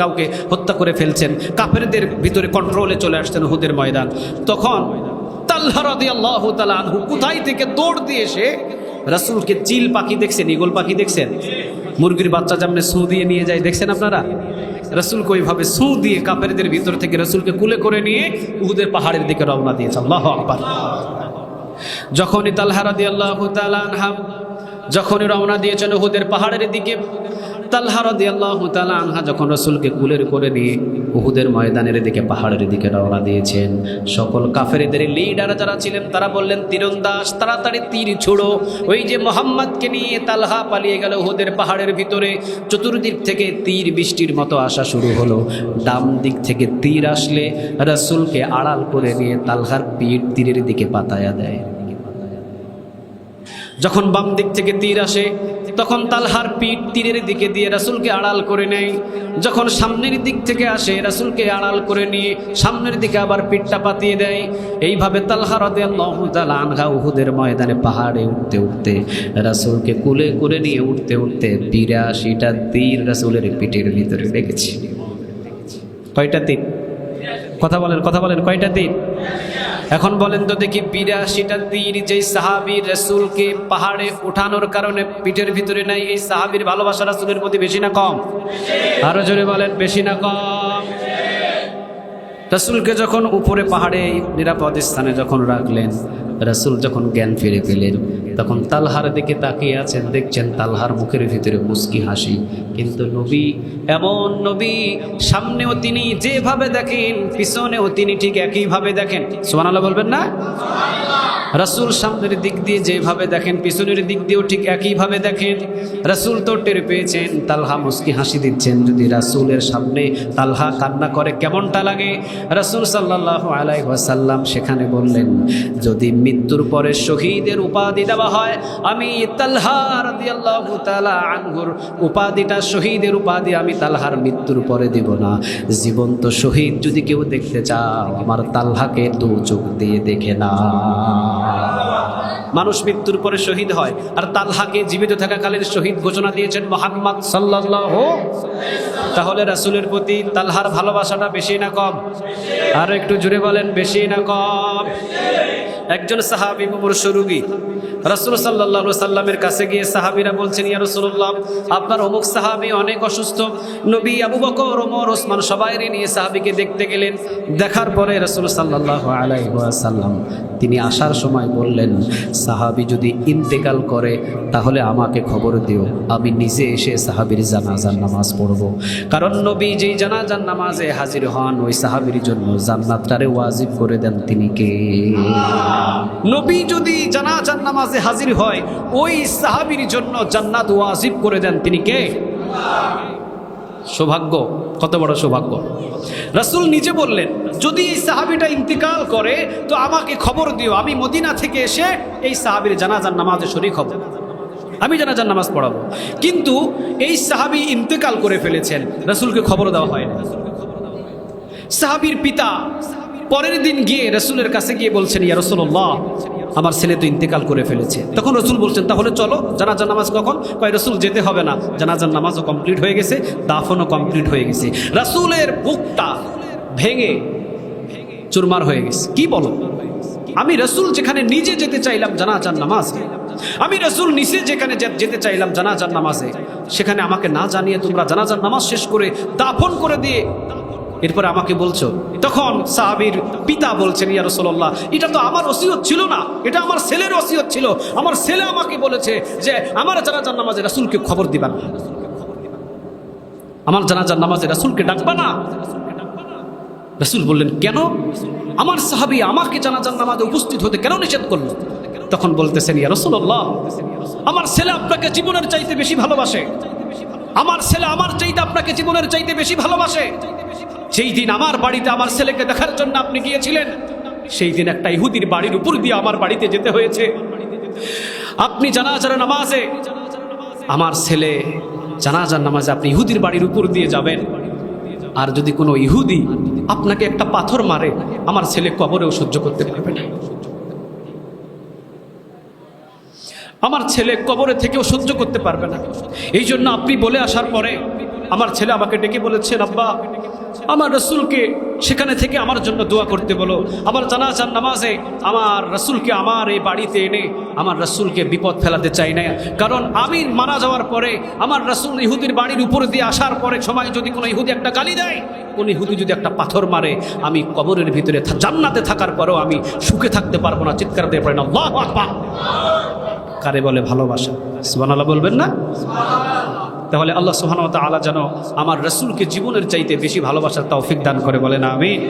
কাউকে হত্যা করে ফেলছেন। কাফেরদের ভিতরে কন্ট্রোলে চলে আসছেন উহুদের ময়দান। তখন তালহা রাদিয়াল্লাহু তাআলা আনহু কোথায় থেকে দৌড় দিয়ে এসে রাসূলকে চিল পাখি দেখছেন, ঈগল পাখি দেখছেন, মুরগির বাচ্চা যেমন সু দিয়ে নিয়ে যায়, দেখছেন আপনারা? রাসূলকে ওইভাবে সু দিয়ে কাফেরদের ভিতর থেকে রাসূলকে কুলে করে নিয়ে উহুদের পাহাড়ের দিকে রওনা দিয়েছে। আল্লাহু আকবার। যখনই তালহা রাদিয়াল্লাহু তাআলা আনহা যখনই রওনা দিয়েছেন উহুদের পাহাড়ের দিকে, তালহা রাদিয়াল্লাহু তাআলা আনহা যখন রাসূলকে কুলের করে নিয়ে উহুদের ময়দানের দিকে, পাহাড়ের দিকে রওনা দিয়েছেন, সকল কাফেরদের লিডার যারা ছিলেন তারা বললেন, তীরন্দাজ তাড়াতাড়ি তীর ছোড়ো। ওই যে মুহাম্মদকে নিয়ে তালহা পালিয়ে গেল উহুদের পাহাড়ের ভিতরে। চতুর্দিক থেকে তীর বৃষ্টির মতো আসা শুরু হলো। ডান দিক থেকে তীর আসলে রাসূলকে আড়াল করে নিয়ে তালহার পিঠ তীরের দিকে পাতায়া দেয়। যখন বাম দিক থেকে তীর আসে তখন তালহার পিঠ তীরের দিকে দিয়ে রাসূলকে আড়াল করে নেয়। যখন সামনের দিক থেকে আসে রাসূলকে আড়াল করে নিয়ে সামনের দিকে আবার পিঠটা পাতিয়ে দেয়। এইভাবে তালহা রাদিয়াল্লাহু তাআলা আনহা উহুদের ময়দানে পাহাড়ে উঠতে উঠতে রাসূলকে কুলে করে নিয়ে উঠতে উঠতে ৮২টা তীর রাসূলের পিঠের ভিতরে লেগেছে। কয়টা তীর? কথা বলেন কয়টা তীর? এখন বলেন তো দেখি ৮২টা তীর যেই সাহাবী রাসূলকে পাহাড়ে ওঠানোর কারণে পিঠের ভিতরে নাই, এই সাহাবীর ভালোবাসা রাসূলের প্রতি বেশি না কম? আরো জোরে বলেন, বেশি না কম? রাসূলকে যখন উপরে পাহাড়ে নিরাপদ স্থানে যখন রাখলেন, রাসূল যখন জ্ঞান ফিরে পেলেন তখন তালহার দিকে তাকিয়ে আছেন, দেখছেন তালহার মুখের ভিতরে মুস্কি হাসি। কিন্তু নবী এমন নবী, সামনেও তিনি যেভাবে দেখেন পিছনেও তিনি ঠিক একইভাবে দেখেন। সুবহানাল্লাহ বলবেন না? রাসূল সামনের দিক দিয়ে যেভাবে দেখেন পিছনের দিক দিয়েও ঠিক একইভাবে দেখেন। রাসূল তো টের পেয়েছেন তালহা মুস্কি হাসি দিচ্ছেন, যদি রাসূলের সামনে তালহা কান্না করে কেমনটা লাগে। রাসূল সাল্লাল্লাহু আলাইহি ওয়াসাল্লাম সেখানে বললেন, যদি মৃত্যুর পরে শহীদের উপাধি দেওয়া হয়, আমি তালহা রাদিয়াল্লাহু তাআলা আনহুর উপাধিটা শহীদের উপাধি আমি তালহার মৃত্যুর পরে দিব না। জীবন্ত শহীদ যদি কেউ দেখতে চাও, আমার তালহাকে দু চোখ দিয়ে দেখে না। মানুষ মৃত্যুর পরে শহীদ হয়, আর তালহাকে জীবিত থাকাকালীন শহীদ ঘোষণা দিয়েছেন মুহাম্মদ সাল্লাল্লাহু। তাহলে রাসূলের প্রতি তালহার ভালোবাসাটা বেশি না কম? আর একটু জোরে বলেন, বেশি না কম? একজন সাহাবী মুমূর্ষু রোগী রাসূল সাল্লাল্লাহু আলাইহি সাল্লামের কাছে গিয়ে সাহাবীরা বলছেন, ইয়া রাসূলুল্লাহ, আপনার অমুক সাহাবী অনেক অসুস্থ। নবী আবু বকর, ওমর, ওসমান সবাইকে নিয়ে সাহাবীকে দেখতে গেলেন। দেখার পরে রাসূল সাল্লাল্লাহু আলাইহি ওয়াসাল্লাম তিনি আসার সময় বললেন, সাহাবী যদি ইন্তেকাল করে তাহলে আমাকে খবর দিও, আমি নিজে এসে সাহাবীর জানাজার নামাজ পড়ব। কারণ নবী যেই জানাজার নামাজে হাজির হন, ওই সাহাবীর জন্য জান্নাতটারে ওয়াজিব করে দেন তিনি কে? নবী যদি জানাজার নামাজে হাজির হয়, ওই সাহাবীর জন্য জান্নাত ওয়াজিব করে দেন তিনি কে? সৌভাগ্য, কত বড় সৌভাগ্য! রাসূল নিজে বললেন, যদি এই সাহাবীটা ইন্তিকাল করে তো আমাকে খবর দিও, আমি মদিনা থেকে এসে এই সাহাবীর জানাজার নামাজে শরীক হব, আমি জানাজার নামাজ পড়াবো। কিন্তু এই সাহাবী ইন্তেকাল করে ফেলেছেন, রাসূলকে খবর দেওয়া হয় না। সাহাবীর পিতা পরের দিন গিয়ে রাসূলের কাছে গিয়ে বলছেন, ইয়া রাসূলুল্লাহ, আমার ছেলে তো ইন্তেকাল করে ফেলেছে। তখন রাসূল বলছেন, তাহলে চলো, জানাজার নামাজ কখন? কয় রাসূল যেতে হবে না, জানাজার নামাজও কমপ্লিট হয়ে গেছে, দাফনও কমপ্লিট হয়ে গেছে। রাসূলের বুকটা ভেঙে চুরমার হয়ে গেছে। কি বলো? আমি রাসূল যেখানে নিজে যেতে চাইলাম জানাজার নামাজে, আমি রাসূল নিজে যেখানে যেতে চাইলাম জানাজার নামাজে, সেখানে আমাকে না জানিয়ে তোমরা জানাজার নামাজ শেষ করে দাফন করে দিয়ে এরপরে আমাকে বলছো। তখন সাহাবীর পিতা বলছেন, ইয়া রাসূলুল্লাহ, এটা তো আমার ওসিয়ত ছিল না, এটা আমার ছেলের ওসিয়ত ছিল। আমার ছেলে আমাকে বলেছে যে আমার জানাজার নামাজে রাসূলকে খবর দিবা না, আমার জানাজার নামাজে রাসূলকে ডাকবা না। রাসূল বললেন, কেন? আমার সাহাবী আমাকে জানাজার নামাজে উপস্থিত হতে কেন নিষেধ করলো? তখন বলতেছেন, ইয়া রাসূলুল্লাহ, আমার ছেলে আপনাকে জীবনের চাইতে বেশি ভালোবাসে, আমার ছেলে আমার চাইতে আপনাকে জীবনের চাইতে বেশি ভালোবাসে। সেই দিন আমার বাড়িতে আমার ছেলেকে দেখার জন্য আপনি গিয়েছিলেন, সেই দিন একটা ইহুদির বাড়ির উপর দিয়ে আমার বাড়িতে যেতে হয়েছে। আপনি জানাজার নামাজে, আমার ছেলে জানাজার নামাজে আপনি ইহুদির বাড়ির উপর দিয়ে যাবেন, আর যদি কোনো ইহুদি আপনাকে একটা পাথর মারে, আমার ছেলে কবরেও সহ্য করতে পারবে না, আমার ছেলে কবরে থেকেও সহ্য করতে পারবে না। এই জন্য আপনি বলে আসার পরে আমার ছেলে আমাকে ডেকে বলেছেন, আব্বা, আমার রাসূলকে সেখানে থেকে আমার জন্য দোয়া করতে বলো। আমার জানাজার নামাজে আমার রাসূলকে আমার এই বাড়িতে এনে আমার রাসূলকে বিপদ ফেলাতে চাই না। কারণ আমি মারা যাওয়ার পরে আমার রাসূল ইহুদির বাড়ির উপর দিয়ে আসার পরে সময় যদি কোনো ইহুদি একটা গালি দেয়, কোন ইহুদি যদি একটা পাথর মারে, আমি কবরের ভিতরে জান্নাতে থাকার পরেও আমি সুখে থাকতে পারবো না। চিৎকার দিয়ে পড়েন আল্লাহু আকবার। কারে বলে ভালোবাসা? সুবহানাল্লাহ বলবেন না? তাহলে আল্লাহ সুবহানাহু ওয়া তাআলা যেন আমার রাসূলকে জীবনের চাইতে বেশি ভালোবাসার তৌফিক দান করে, বলেন আমিন।